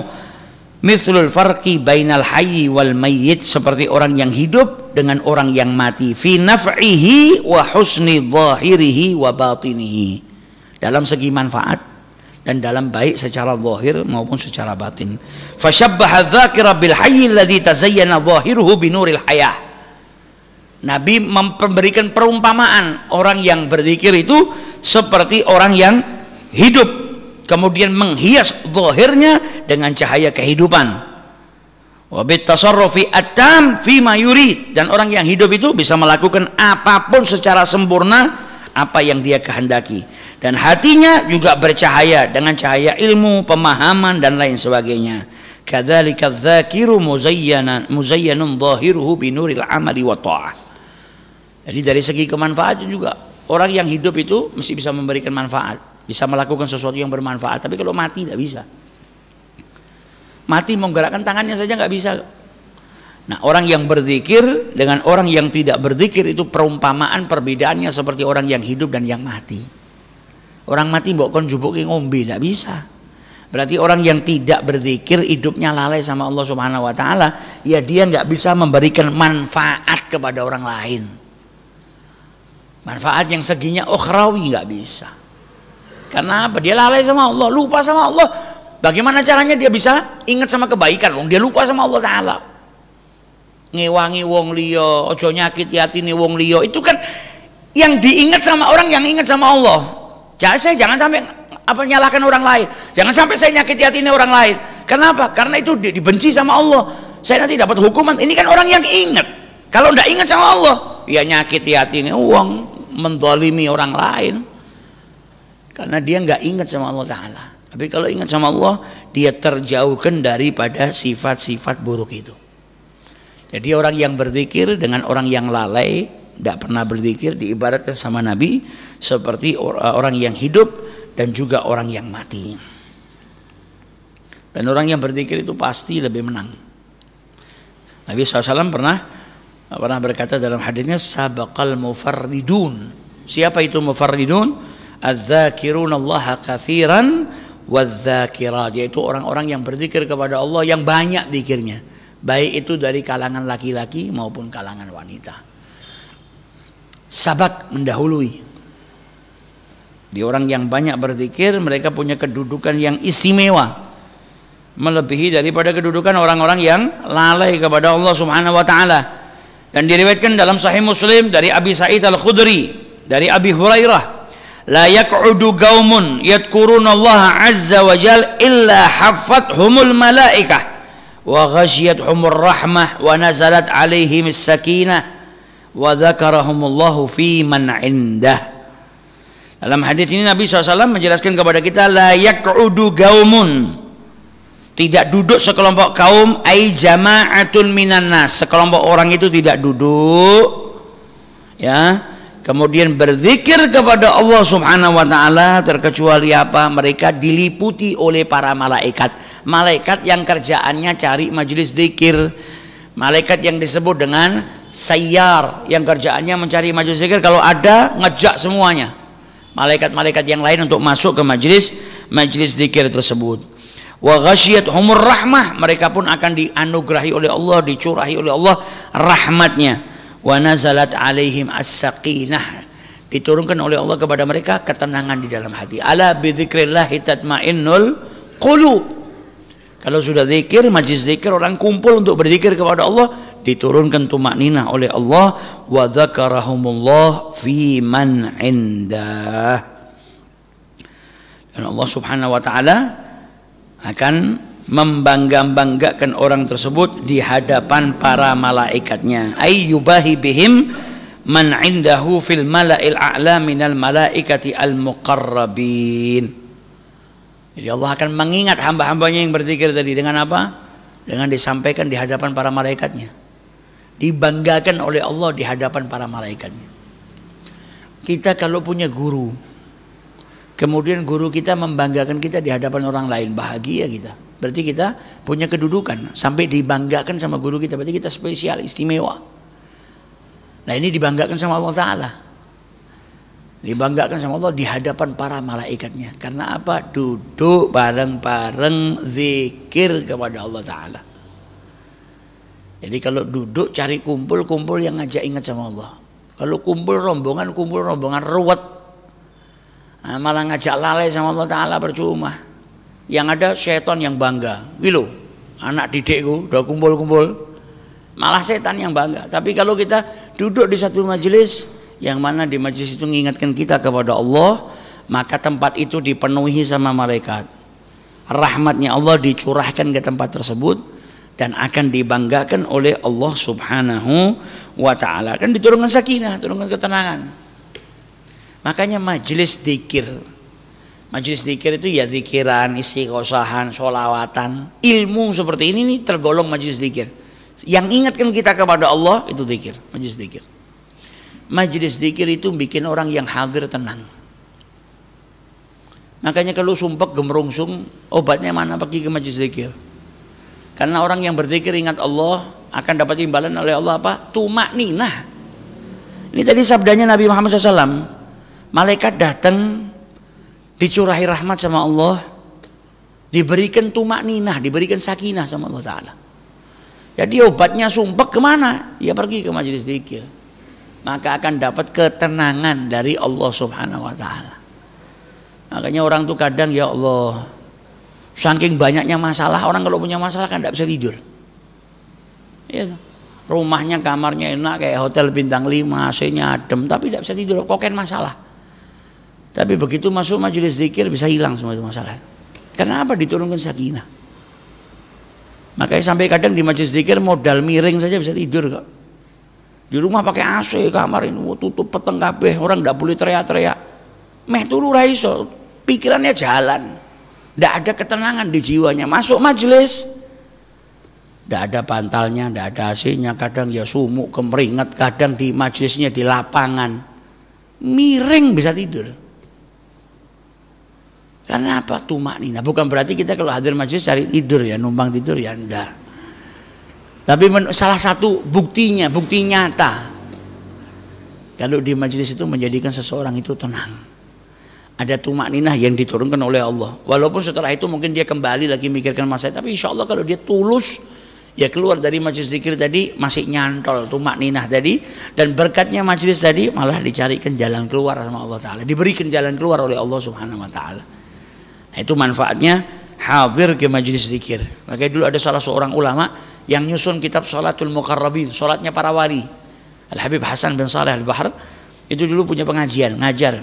mithlul farqi bainal hayyi wal mayyit, seperti orang yang hidup dengan orang yang mati, fi naf'ihi wa husni zahirihi wa batinihi, dalam segi manfaat dan dalam baik secara zahir maupun secara batin. Fashabbaha dzakira bil hayyi alladzi tazayyana zahiruhu binuril hayah. Nabi memberikan perumpamaan orang yang berzikir itu seperti orang yang hidup, kemudian menghias zahirnya dengan cahaya kehidupan. Wa bitasarrufi at-tam fima yurid, dan orang yang hidup itu bisa melakukan apapun secara sempurna apa yang dia kehendaki, dan hatinya juga bercahaya dengan cahaya ilmu, pemahaman dan lain sebagainya. Kadzalika adz-dzakiru muzayyanun dhahiruhu binuril amali wa tha'ah. Jadi dari segi kemanfaatan juga orang yang hidup itu mesti bisa memberikan manfaat, bisa melakukan sesuatu yang bermanfaat. Tapi kalau mati tidak bisa. Mati menggerakkan tangannya saja nggak bisa. Nah, orang yang berzikir dengan orang yang tidak berzikir itu perumpamaan perbedaannya seperti orang yang hidup dan yang mati. Orang mati mbok kon jupuke ngombe tidak bisa. Berarti orang yang tidak berzikir hidupnya lalai sama Allah Subhanahu wa taala, ya dia nggak bisa memberikan manfaat kepada orang lain. Manfaat yang seginya ukhrawi nggak bisa. Karena apa? Dia lalai sama Allah, lupa sama Allah. Bagaimana caranya dia bisa ingat sama kebaikan? Dia lupa sama Allah Ta'ala. Ngewangi wong liya, ojo nyakiti hatine wong liya. Itu kan yang diingat sama orang yang ingat sama Allah. Jangan sampai nyalahkan orang lain. Jangan sampai saya nyakiti hatine orang lain. Kenapa? Karena itu dibenci sama Allah. Saya nanti dapat hukuman. Ini kan orang yang ingat. Kalau tidak ingat sama Allah, ya nyakiti hatine wong, menzalimi orang lain. Karena dia nggak ingat sama Allah Ta'ala. Tapi kalau ingat sama Allah, dia terjauhkan daripada sifat-sifat buruk itu. Jadi orang yang berzikir dengan orang yang lalai, tidak pernah berzikir, diibaratkan sama Nabi seperti orang yang hidup dan juga orang yang mati. Dan orang yang berzikir itu pasti lebih menang. Nabi SAW pernah berkata dalam hadisnya, sabaqal mufarridun. Siapa itu mufarridun? Adz-dzakirunallaha katsiran wadz-dzakirat, yaitu orang-orang yang berzikir kepada Allah yang banyak zikirnya, baik itu dari kalangan laki-laki maupun kalangan wanita. Sabak, mendahului. Di orang yang banyak berzikir, mereka punya kedudukan yang istimewa, melebihi daripada kedudukan orang-orang yang lalai kepada Allah Subhanahu wa taala. Dan diriwayatkan dalam Sahih Muslim dari Abi Sa'id Al-Khudri, dari Abi Hurairah, la yaq'udu qaumun yadhkurunallaha azza wa jalla illa haffathumul malaikah wa ghashiyatuhumur rahmah wa nazalat alaihimis sakinah wa dzakarahumullahu fi man indah. Dalam hadis ini Nabi SAW menjelaskan kepada kita, la yaq'udu qaumun, tidak duduk sekelompok kaum, ai jama'atun minan nas, sekelompok orang itu tidak duduk, ya, kemudian berzikir kepada Allah Subhanahu wa taala, terkecuali apa? Mereka diliputi oleh para malaikat. Malaikat yang kerjaannya cari majelis zikir. Malaikat yang disebut dengan sayyar, yang kerjaannya mencari majelis zikir, kalau ada ngejak semuanya. Malaikat-malaikat yang lain untuk masuk ke majelis zikir tersebut. Wa ghasyiyatuhumur rahmah, mereka pun akan dianugerahi oleh Allah, dicurahi oleh Allah rahmatnya. Wa nazalat alaihim as-sakinah, diturunkan oleh Allah kepada mereka ketenangan di dalam hati. Ala bidzikrillahi tatmainnul qulub. Kalau sudah zikir, majlis zikir, orang kumpul untuk berzikir kepada Allah, diturunkan tumakninah oleh Allah. Wa dzakarahumullah fi man indah. Dan Allah Subhanahu wa taala akan membangga-banggakan orang tersebut di hadapan para malaikatnya. Ay yubahi bihim man indahu fil mala'il a'la minal malaikati al muqarrabin. Jadi Allah akan mengingat hamba-hambanya yang berzikir tadi dengan apa? Dengan disampaikan di hadapan para malaikatnya, dibanggakan oleh Allah di hadapan para malaikatnya. Kita kalau punya guru, kemudian guru kita membanggakan kita di hadapan orang lain, bahagia kita. Berarti kita punya kedudukan, sampai dibanggakan sama guru kita, berarti kita spesial, istimewa. Nah ini dibanggakan sama Allah Ta'ala, dibanggakan sama Allah di hadapan para malaikatnya. Karena apa? Duduk bareng-bareng zikir kepada Allah Ta'ala. Jadi kalau duduk cari kumpul yang ngajak ingat sama Allah. Kalau kumpul rombongan ruwet, nah, malah ngajak lalai sama Allah Ta'ala, percuma. Yang ada setan yang bangga, gitu, anak didikku udah kumpul-kumpul, malah setan yang bangga. Tapi kalau kita duduk di satu majelis, yang mana di majelis itu mengingatkan kita kepada Allah, maka tempat itu dipenuhi sama malaikat. Rahmatnya Allah dicurahkan ke tempat tersebut, dan akan dibanggakan oleh Allah Subhanahu wa ta'ala. Kan diturunkan sakinah, turunkan ketenangan. Makanya majelis zikir. Majelis zikir itu ya zikiran, istiqosahan, sholawatan, ilmu seperti ini tergolong majelis zikir. Yang ingatkan kita kepada Allah itu zikir, majelis zikir. Majelis zikir itu bikin orang yang hadir tenang. Makanya kalau sumpek gemerungsung, obatnya mana? Pergi ke majelis zikir. Karena orang yang berzikir ingat Allah akan dapat imbalan oleh Allah apa? Tumakninah. Ini tadi sabdanya Nabi Muhammad SAW. Malaikat datang, dicurahi rahmat sama Allah, diberikan tumakninah, diberikan sakinah sama Allah Ta'ala. Jadi obatnya sumpek kemana? Ya pergi ke majelis zikir. Maka akan dapat ketenangan dari Allah Subhanahu wa ta'ala. Makanya orang tuh kadang ya Allah, saking banyaknya masalah, orang kalau punya masalah kan tidak bisa tidur. Ya, rumahnya kamarnya enak kayak hotel bintang 5, AC-nya adem, tapi tidak bisa tidur, koken masalah. Tapi begitu masuk majelis zikir bisa hilang semua itu masalah. Karena apa? Diturunkan sakinah. Makanya sampai kadang di majelis zikir modal miring saja bisa tidur kok. Di rumah pakai AC kamar ini tutup peteng kabeh, orang tidak boleh teriak-teriak. Meh turu ra iso, pikirannya jalan. Tidak ada ketenangan di jiwanya. Masuk majelis tidak ada bantalnya, tidak ada AC-nya, kadang ya sumuk, kemeringat, kadang di majelisnya di lapangan. Miring bisa tidur. Karena apa? Tumakninah. Bukan berarti kita kalau hadir majelis cari tidur ya, numpang tidur ya, enggak. Tapi salah satu buktinya, bukti nyata, kalau di majelis itu menjadikan seseorang itu tenang. Ada tumakninah yang diturunkan oleh Allah. Walaupun setelah itu mungkin dia kembali lagi mikirkan masalah, tapi insya Allah kalau dia tulus, ya keluar dari majelis zikir tadi masih nyantol tumakninah tadi, dan berkatnya majelis tadi malah dicarikan jalan keluar sama Allah Ta'ala, diberikan jalan keluar oleh Allah Subhanahu wa ta'ala. Nah, itu manfaatnya hadir ke majelis zikir. Makanya dulu ada salah seorang ulama yang nyusun kitab Sholatul Muqarrabin, sholatnya para wali, Al-Habib Hasan bin Saleh Al-Bahr. Itu dulu punya pengajian, ngajar.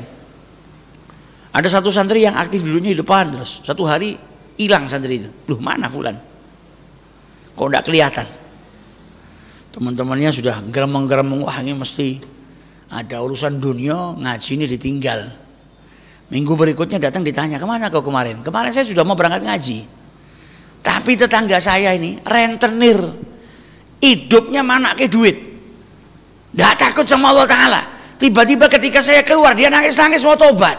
Ada satu santri yang aktif dulunya di depan, terus satu hari hilang santri itu. Loh, mana fulan? Kok enggak kelihatan? Teman-temannya sudah geremeng-geremeng, wah ini mesti ada urusan dunia, ngaji ini ditinggal. Minggu berikutnya datang ditanya, kemana kau kemarin? Kemarin saya sudah mau berangkat ngaji, tapi tetangga saya ini rentenir, hidupnya mana ke duit, tidak takut sama Allah Ta'ala. Tiba-tiba ketika saya keluar dia nangis-nangis mau tobat.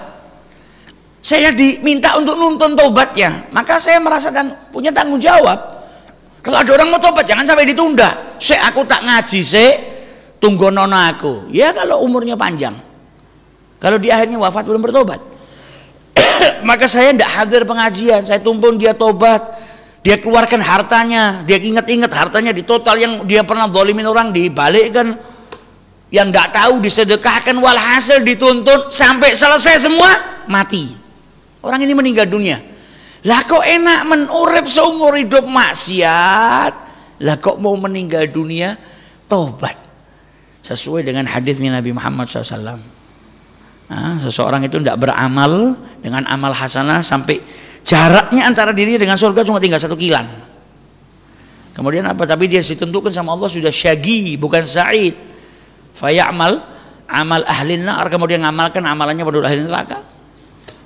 Saya diminta untuk nuntun tobatnya, maka saya merasa punya tanggung jawab. Kalau ada orang mau tobat jangan sampai ditunda. Aku tak ngaji, tunggu nona aku. Ya kalau umurnya panjang, kalau di akhirnya wafat belum bertobat, maka saya tidak hadir pengajian. Saya tumpun dia tobat, dia keluarkan hartanya, dia ingat-ingat hartanya di total yang dia pernah zalimin orang dibalikkan, yang tidak tahu disedekahkan, walhasil dituntut sampai selesai semua mati. Orang ini meninggal dunia. Lah kok enak menurip seumur hidup maksiat, lah kok mau meninggal dunia tobat. Sesuai dengan hadisnya Nabi Muhammad SAW. Nah, seseorang itu tidak beramal dengan amal hasanah sampai jaraknya antara diri dengan surga cuma tinggal 1 kilan. Kemudian apa? Tapi dia ditentukan sama Allah sudah syagi, bukan sa'id. Fayamal amal ahlin nar, kemudian ngamalkan amalannya pada ahli neraka,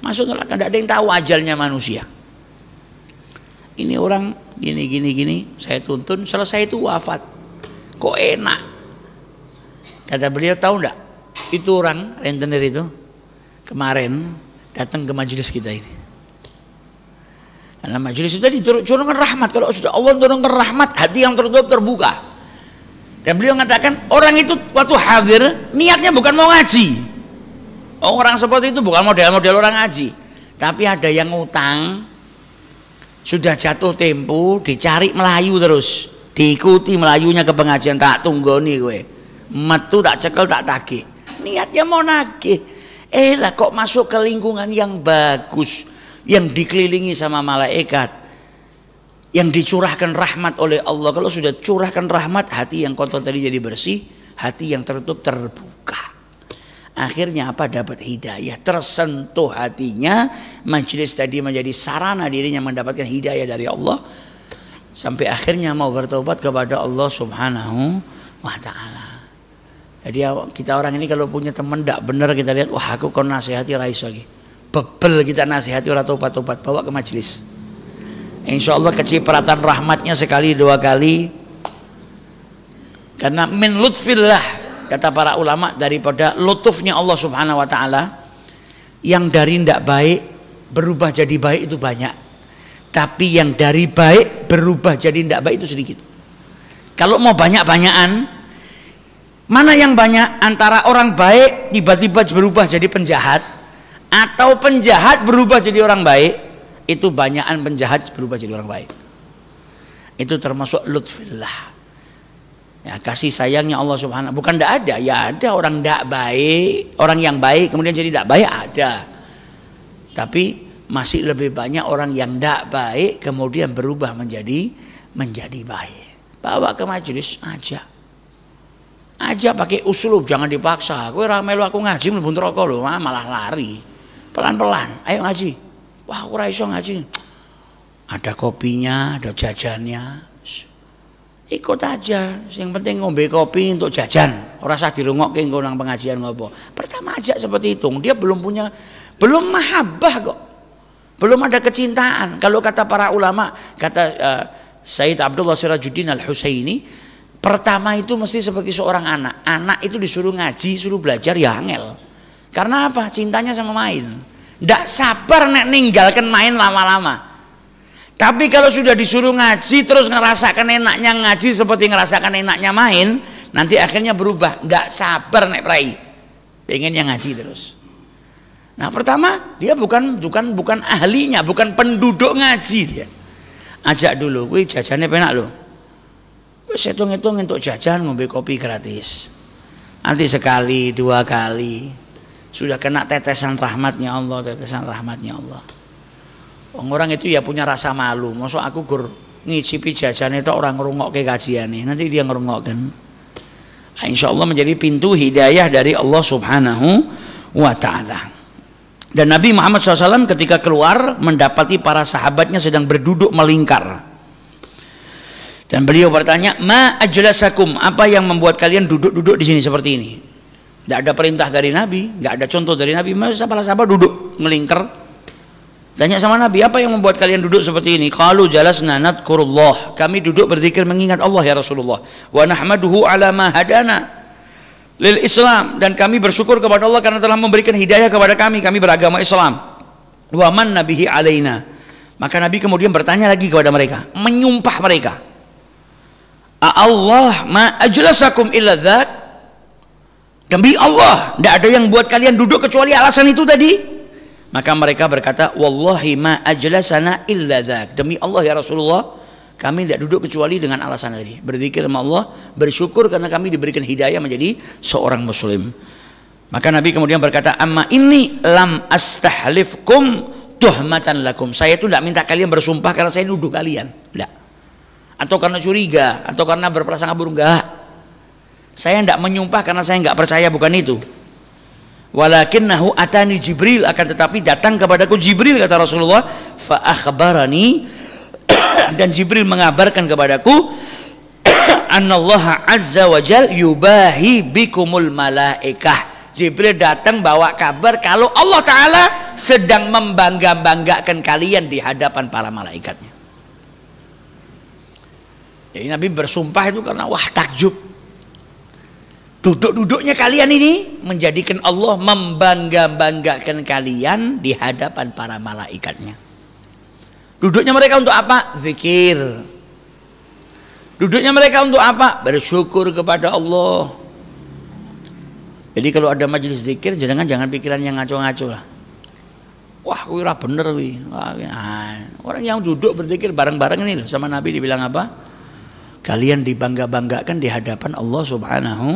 masuk neraka. Tidak ada yang tahu ajalnya manusia. Ini orang gini, saya tuntun, selesai itu wafat. Kok enak? Kata beliau, tahu enggak? Itu orang rentenir itu kemarin datang ke majelis kita ini. Karena majelis itu diturunkan rahmat. Kalau sudah Allah turunkan rahmat, hati yang tertutup terbuka. Dan beliau mengatakan orang itu waktu hadir niatnya bukan mau ngaji. Orang seperti itu bukan model-model orang ngaji, tapi ada yang ngutang, sudah jatuh tempo, dicari melayu terus, diikuti melayunya ke pengajian, tak tunggoni gue, metu tak cekel tak tagih. Niatnya mau nagih, lah kok masuk ke lingkungan yang bagus, yang dikelilingi sama malaikat, yang dicurahkan rahmat oleh Allah. Kalau sudah curahkan rahmat, hati yang kotor tadi jadi bersih, hati yang tertutup terbuka. Akhirnya apa? Dapat hidayah, tersentuh hatinya. Majelis tadi menjadi sarana dirinya mendapatkan hidayah dari Allah. sampai akhirnya mau bertobat kepada Allah Subhanahu wa Ta'ala. Jadi kita orang ini kalau punya teman tidak benar, kita lihat, wah aku kon nasihati rais lagi, bebel kita nasihati orang tobat-tobat, bawa ke majelis. Insya Allah kecipratan rahmatnya sekali dua kali. Karena min lutfillah, kata para ulama, daripada lutufnya Allah Subhanahu wa Ta'ala, yang dari tidak baik berubah jadi baik itu banyak. Tapi yang dari baik berubah jadi tidak baik itu sedikit. Kalau mau banyak-banyakan, mana yang banyak? Antara orang baik tiba-tiba berubah jadi penjahat, atau penjahat berubah jadi orang baik. Itu banyakan penjahat berubah jadi orang baik. Itu termasuk lutfillah. Ya, kasih sayangnya Allah Subhanahu. Bukan tidak ada, ya ada orang tidak baik, orang yang baik kemudian jadi tidak baik, ada. Tapi masih lebih banyak orang yang tidak baik kemudian berubah menjadi baik. Bawa ke majelis aja pakai uslub, jangan dipaksa. Kowe ora melu aku ngaji mlebu neraka lho, malah lari. Pelan-pelan, ayo ngaji. Wah, aku ora iso ngaji. Ada kopinya, ada jajannya. Ikut aja, yang penting ngombe kopi untuk jajan. Ora usah dirungokke engko nang pengajian ngopo. Pertama aja seperti itu. Dia belum mahabbah kok. Belum ada kecintaan. Kalau kata para ulama, kata Sayyid Abdullah Sirajuddin Al-Husaini, pertama itu mesti seperti seorang anak. Anak itu disuruh ngaji, suruh belajar ya angel. Karena apa? Cintanya sama main. Ndak sabar nek ninggalkan main lama-lama. Tapi kalau sudah disuruh ngaji terus ngerasakan enaknya ngaji seperti ngerasakan enaknya main, nanti akhirnya berubah. Ndak sabar nek prai. Pengennya ngaji terus. Nah, pertama dia bukan ahlinya, bukan penduduk ngaji dia. Ajak dulu, kuwi jajannya penak loh. Wis hitung-hitung untuk jajan ngombe kopi gratis. Nanti sekali, dua kali sudah kena tetesan rahmatnya Allah, tetesan rahmatnya Allah. Orang itu ya punya rasa malu. Mosok aku gur ngicipi jajan itu orang ngrungokke kajiane, nanti dia ngrungokken. Nah, insya Allah menjadi pintu hidayah dari Allah Subhanahu wa Ta'ala. Dan Nabi Muhammad SAW ketika keluar mendapati para sahabatnya sedang berduduk melingkar. Dan beliau bertanya, ma ajlasakum, apa yang membuat kalian duduk-duduk di sini seperti ini? Tidak ada perintah dari Nabi, tidak ada contoh dari Nabi. Masa para sahabat duduk melingkar? Tanya sama Nabi, apa yang membuat kalian duduk seperti ini? Qalu jalasna nadhkurullah, kami duduk berzikir mengingat Allah ya Rasulullah. Wa nahmaduhu ala ma hadana lil Islam, dan kami bersyukur kepada Allah karena telah memberikan hidayah kepada kami beragama Islam. Wa man nabihi alaina. Maka Nabi kemudian bertanya lagi kepada mereka, menyumpah mereka, Allah ma ajlasakum illa dzak, demi Allah tidak ada yang buat kalian duduk kecuali alasan itu tadi. Maka mereka berkata, wallahi ma ajlasana illa dzak, demi Allah ya Rasulullah, kami tidak duduk kecuali dengan alasan tadi, berzikir sama Allah, bersyukur karena kami diberikan hidayah menjadi seorang muslim. Maka Nabi kemudian berkata, amma inni lam astahlifkum tuhmatan lakum, saya itu tidak minta kalian bersumpah karena saya nuduh kalian, tidak, atau karena curiga, atau karena berprasangka buruk, enggak. Saya tidak menyumpah karena saya enggak percaya, bukan itu. Walakinnahu atani Jibril, akan tetapi datang kepadaku Jibril, kata Rasulullah, fa akhbarani, dan Jibril mengabarkan kepadaku, annallaha azza wa jal yubahi bikumul malaikah. Jibril datang bawa kabar kalau Allah Ta'ala sedang membangga-banggakan kalian di hadapan para malaikatnya. Jadi Nabi bersumpah itu karena wah takjub, duduk-duduknya kalian ini menjadikan Allah membangga-banggakan kalian di hadapan para malaikatnya. Duduknya mereka untuk apa? Zikir. Duduknya mereka untuk apa? Bersyukur kepada Allah. Jadi kalau ada majelis zikir, jangan pikiran yang ngaco-ngaco lah. Wah, kuwi ora bener kuwi. Orang yang duduk berzikir bareng-bareng ini loh, sama Nabi dibilang apa? Kalian dibangga-banggakan di hadapan Allah Subhanahu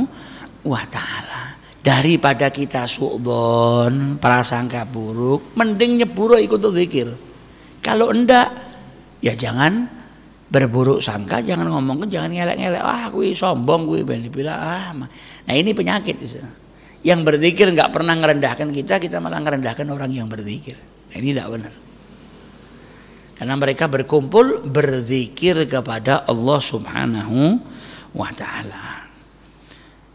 wa Ta'ala. Daripada kita suudzon, prasangka buruk, mending nyepuro ikut zikir. Kalau enggak, ya jangan berburuk sangka, jangan ngomongkan, jangan ngelek-ngelek. Ah, kuwi sombong kuwi ben dibilang. Nah, ini penyakit itu. Yang berzikir enggak pernah ngerendahkan kita malah ngerendahkan orang yang berzikir. Nah, ini tidak benar. Karena mereka berkumpul berzikir kepada Allah Subhanahu wa taala.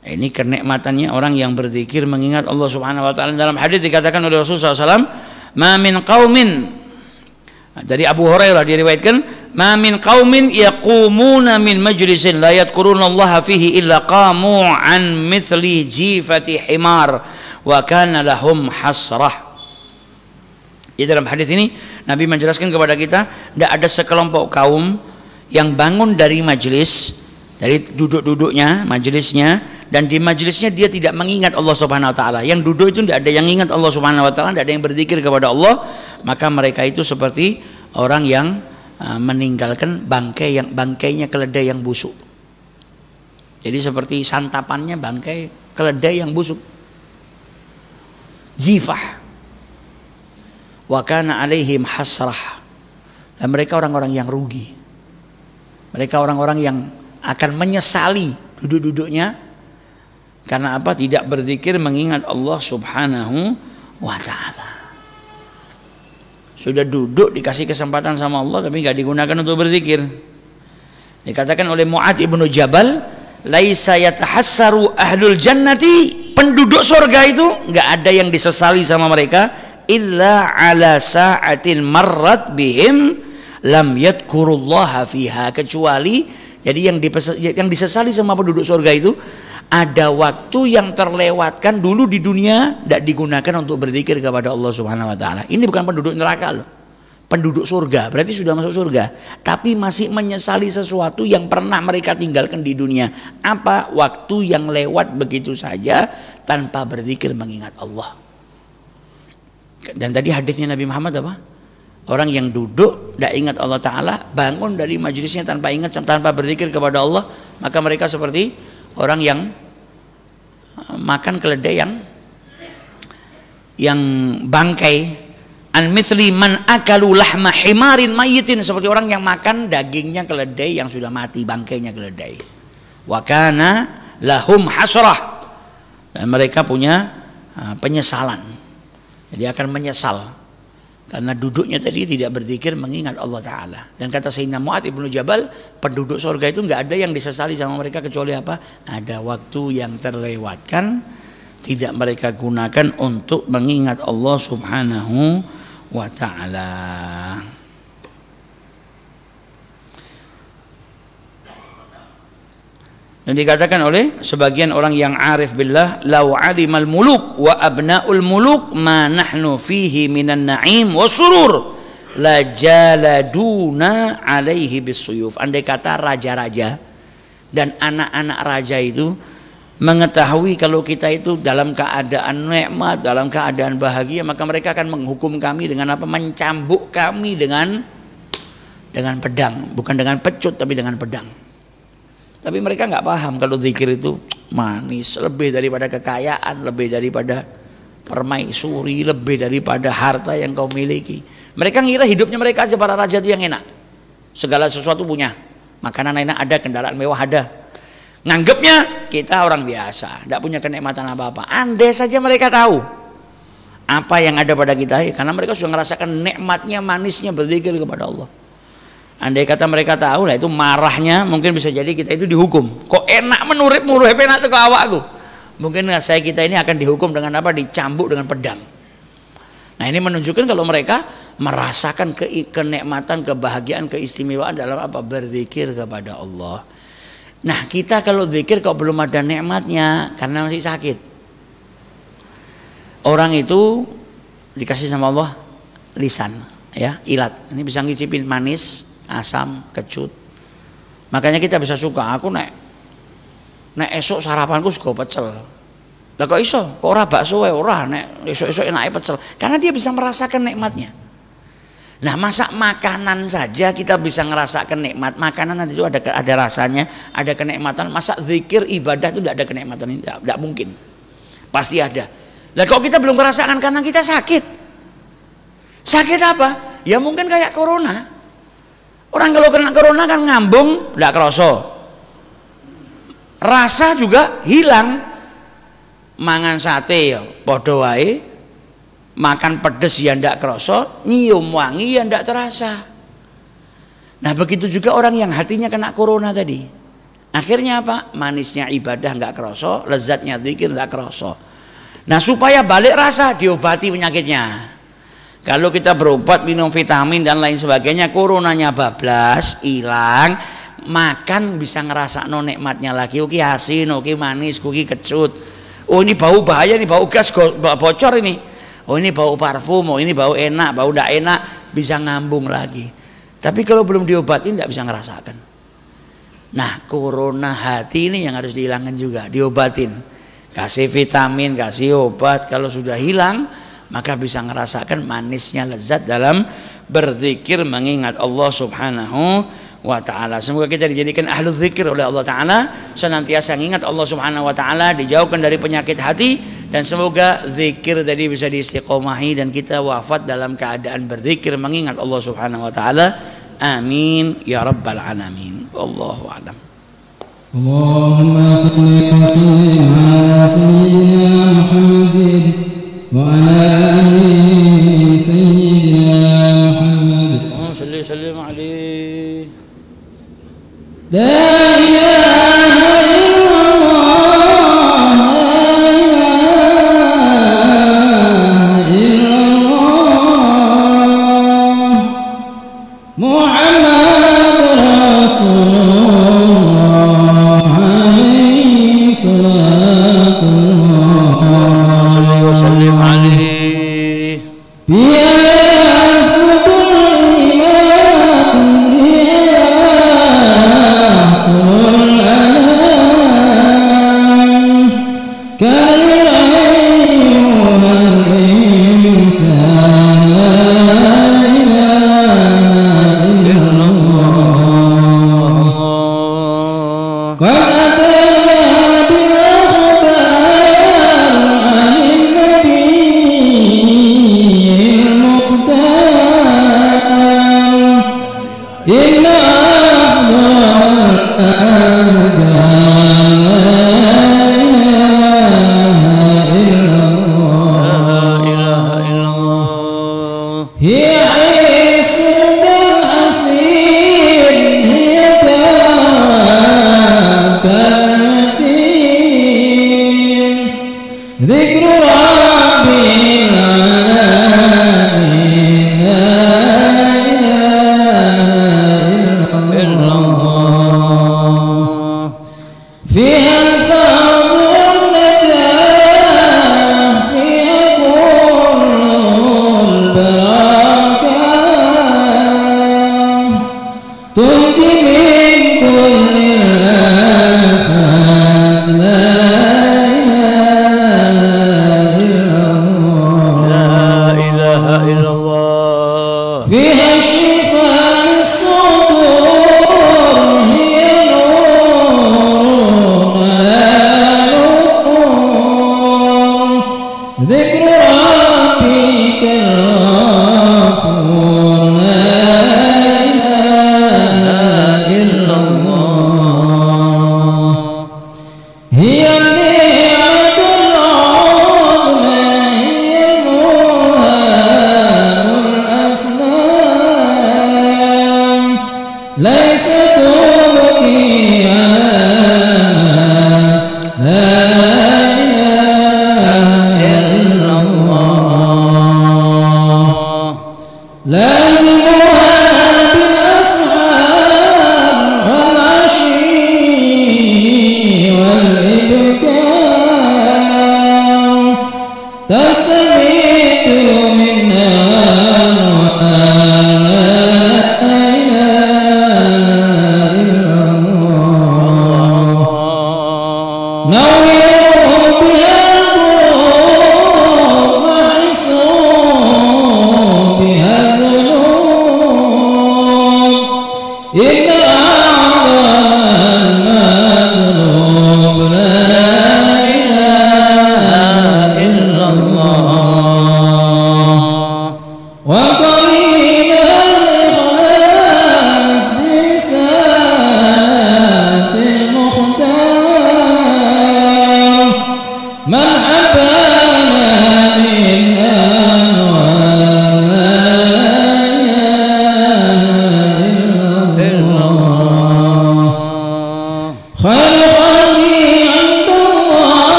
Ini kenikmatannya orang yang berzikir mengingat Allah Subhanahu wa taala. Dalam hadis dikatakan oleh Rasulullah SAW, "Ma min qaumin", dari Abu Hurairah diriwayatkan, "Ma min qaumin yaqumuna min majlisin la yadhkuruna Allah fihi illa qamu an mithli jifati himar wa kana lahum hasrah." Di dalam hadis ini Nabi menjelaskan kepada kita, tidak ada sekelompok kaum yang bangun dari majelis, dari duduk-duduknya, majelisnya, dan di majelisnya dia tidak mengingat Allah Subhanahu wa taala. Yang duduk itu tidak ada yang ingat Allah Subhanahu wa taala, tidak ada yang berzikir kepada Allah, maka mereka itu seperti orang yang meninggalkan bangkainya keledai yang busuk. Jadi seperti santapannya bangkai keledai yang busuk. Jifah. Wa kana alaihim hasrah. Dan mereka orang-orang yang rugi. Mereka orang-orang yang akan menyesali duduk-duduknya. Karena apa? Tidak berzikir mengingat Allah Subhanahu wa taala. Sudah duduk dikasih kesempatan sama Allah tapi enggak digunakan untuk berzikir. Dikatakan oleh Mu'adz ibnu Jabal, laisa yatahassaru ahlul jannati, penduduk surga itu enggak ada yang disesali sama mereka illa ala sa'atil marrat bihim lam yadhkurullaha fiha, kecuali jadi yang disesali sama penduduk surga itu ada waktu yang terlewatkan dulu di dunia tidak digunakan untuk berzikir kepada Allah Subhanahu wa taala. Ini bukan penduduk neraka loh. Penduduk surga, berarti sudah masuk surga, tapi masih menyesali sesuatu yang pernah mereka tinggalkan di dunia. Apa? Waktu yang lewat begitu saja tanpa berzikir mengingat Allah. Dan tadi hadisnya Nabi Muhammad apa? Orang yang duduk tidak ingat Allah Ta'ala, bangun dari majelisnya tanpa ingat, tanpa berzikir kepada Allah, maka mereka seperti orang yang makan keledai yang bangkai. An mithli man akalu lahma himarin mayyitin, seperti orang yang makan dagingnya keledai yang sudah mati, bangkainya keledai. Wa kana lahum hasrah, dan mereka punya penyesalan. Jadi akan menyesal karena duduknya tadi tidak berzikir mengingat Allah Ta'ala. Dan kata Sayyidina Mu'adz ibnu Jabal, penduduk surga itu nggak ada yang disesali sama mereka kecuali apa? Ada waktu yang terlewatkan tidak mereka gunakan untuk mengingat Allah Subhanahu wa Ta'ala. Dan dikatakan oleh sebagian orang yang arif billah, lau alimal muluk wa abnaul muluk ma nahnu fihi minan na'im wa surur la jaladuna alaihi bisuyuf. Andai kata raja-raja dan anak-anak raja itu mengetahui kalau kita itu dalam keadaan nikmat, dalam keadaan bahagia, maka mereka akan menghukum kami dengan apa? Mencambuk kami dengan pedang, bukan dengan pecut tapi dengan pedang. Tapi mereka nggak paham kalau zikir itu manis, lebih daripada kekayaan, lebih daripada permaisuri, lebih daripada harta yang kau miliki. Mereka ngira hidupnya mereka aja para raja itu yang enak, segala sesuatu punya, makanan enak ada, kendaraan mewah ada. Nganggepnya kita orang biasa, tidak punya kenikmatan apa-apa. Andai saja mereka tahu apa yang ada pada kita, karena mereka sudah merasakan nikmatnya, manisnya berzikir kepada Allah. Andai kata mereka tahu lah, itu marahnya mungkin bisa jadi kita itu dihukum. Kok enak menurut enak tuh ke awakku. Mungkin kita ini akan dihukum dengan apa? Dicambuk dengan pedang. Nah ini menunjukkan kalau mereka merasakan kenikmatan, kebahagiaan, keistimewaan dalam apa? Berzikir kepada Allah. Nah kita kalau zikir kok belum ada nikmatnya karena masih sakit. Orang itu dikasih sama Allah lisan, ya, ilat. Ini bisa ngicipin manis, asam, kecut. Makanya kita bisa suka. Aku nek esok sarapanku sego pecel. Lah kok iso? Kok ora bakso wae ora, nek esok-esok enake pecel. Karena dia bisa merasakan nikmatnya. Nah, masa makanan saja kita bisa ngerasakan nikmat. Makanan itu ada rasanya, ada kenikmatan. Masa zikir ibadah itu tidak ada kenikmatan ini? Tidak mungkin. Pasti ada. Lah kok kita belum merasakan karena kita sakit. Sakit apa? Ya mungkin kayak corona. Orang kalau kena corona kan ngambung, tidak kerasa. Rasa juga hilang. Mangan sate ya padha wae, makan pedes ya tidak kerasa, nyium wangi ya tidak terasa. Nah begitu juga orang yang hatinya kena corona tadi. Akhirnya apa? Manisnya ibadah nggak kerasa, lezatnya zikir nggak kerasa. Nah supaya balik rasa diobati penyakitnya. Kalau kita berobat, minum vitamin dan lain sebagainya, coronanya bablas, hilang, makan bisa ngerasa no nikmatnya lagi. Oke asin, oke manis, oke kecut. Oh ini bau bahaya, ini bau gas bocor ini. Oh ini bau parfum, oh ini bau enak, bau tidak enak, bisa ngambung lagi. Tapi kalau belum diobatin tidak bisa ngerasakan. Nah corona hati ini yang harus dihilangkan juga, diobatin. Kasih vitamin, kasih obat, kalau sudah hilang maka bisa ngerasakan manisnya lezat dalam berzikir mengingat Allah Subhanahu wa ta'ala. Semoga kita dijadikan ahlu zikir oleh Allah ta'ala, senantiasa mengingat Allah Subhanahu wa ta'ala, dijauhkan dari penyakit hati, dan semoga zikir tadi bisa diistiqomahi dan kita wafat dalam keadaan berzikir mengingat Allah Subhanahu wa ta'ala. Amin ya rabbal alamin. Wallahu a'lam. Allahumma salli wa sallim ala sayyidina Muhammadin wa ala ali sayyidina Muhammad. Allahumma salli wa sallim alaihi. La ilaha illallah, la ilaha illallah, Muhammadur Rasulullah, alaihi salatullah. Salli wa sallim alaihi. فيها كل البركات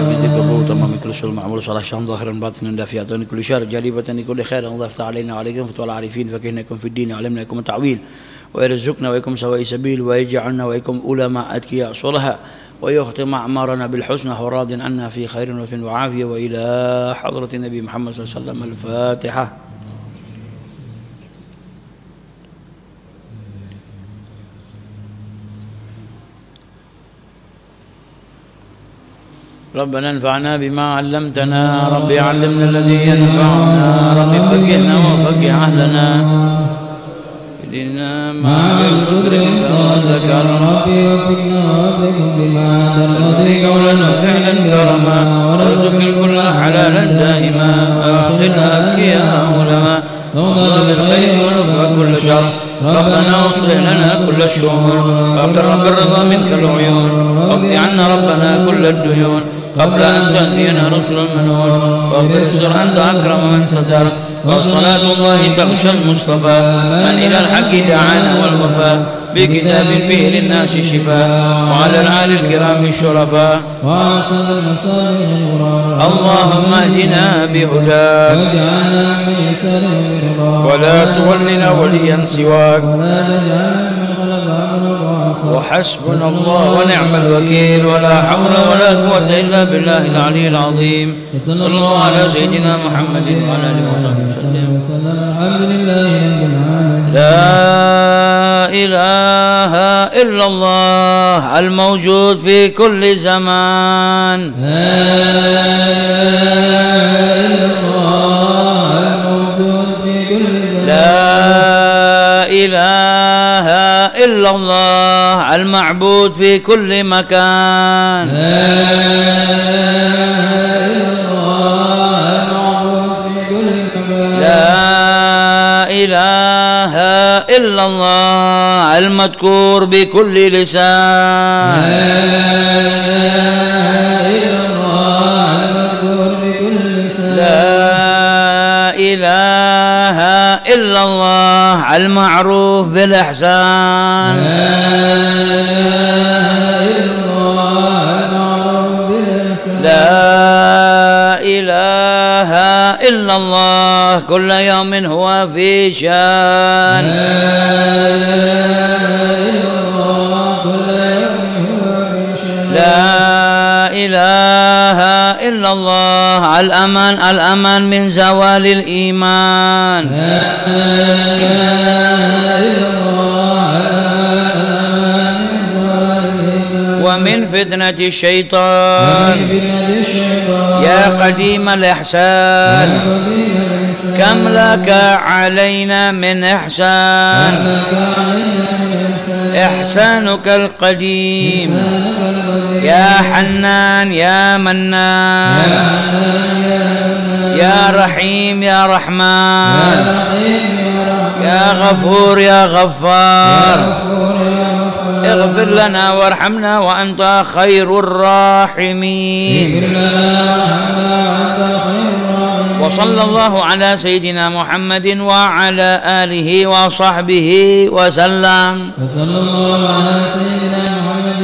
من ذي القبور تمام كل سوء المعمول صلاح شان ظاهرا باطنا دافعة كل شر جالبة كل خير الله يفتح علينا وعليكم فتوى العارفين فكهناكم في الدين علمنا لكم التعويل ويرزقنا وإياكم سواء سبيل ويجعلنا وإياكم علماء أتقياء صلها ويختم أعمارنا بالحسنى وراض عنا في خير وعافية وإلى حضرة النبي محمد صلى الله عليه وسلم الفاتحة. ربنا انفعنا بما علمتنا ربي علمنا الذي ينفعنا ربي فقهنا وفقه أهلنا اهدنا مع القدر ذكر ربي وفقنا وفقهم بما ربي قولا وفعلا كرما وارزق الكل حلالا دائما واخذنا أبكيا علما نوضى بالخير ونفع كل شر ربنا واصلح لنا كل الشؤون واقرب الرضا منك العيون واقض عنا ربنا كل الديون قبل أن تأتينا رسل المنون واغفر أنت أكرم من ستر وصلاة الله تغشى المصطفى من إلى الحق دعانا والوفاء بكتاب فيه للناس شفاء وعلى الآل الكرام الشرفاء وأصل المصالح نورا اللهم اهدنا بهداك واجعلنا من يسر برضاك ولا تولنا وليا سواك ولا تجعل من غلب أمر وعصى وحسبنا الله ونعم الوكيل ولا حول ولا قوة إلا بالله العلي العظيم صلى الله على سيدنا محمد وعلى آله وصحبه وسلم. الحمد لله رب العالمين. لا إله إلا الله الموجود في كل زمان لا إله إلا الله الموجود في كل زمان لا إله إلا الله المعبود في كل مكان. لا إله إلا الله المعروف بالإحسان لا إله إلا الله كل يوم هو في شان لا إله إلا الله الأمان الأمان من زوال الإيمان ومن فتنة الشيطان يا قديم الإحسان كم لك علينا من إحسان إحسانك القديم يا حنان يا منان يا رحيم يا رحمن يا غفور يا غفار اغفر لنا وارحمنا وأنت خير الراحمين وصلى الله على سيدنا محمد وعلى آله وصحبه وسلم. وصلى الله على سيدنا محمد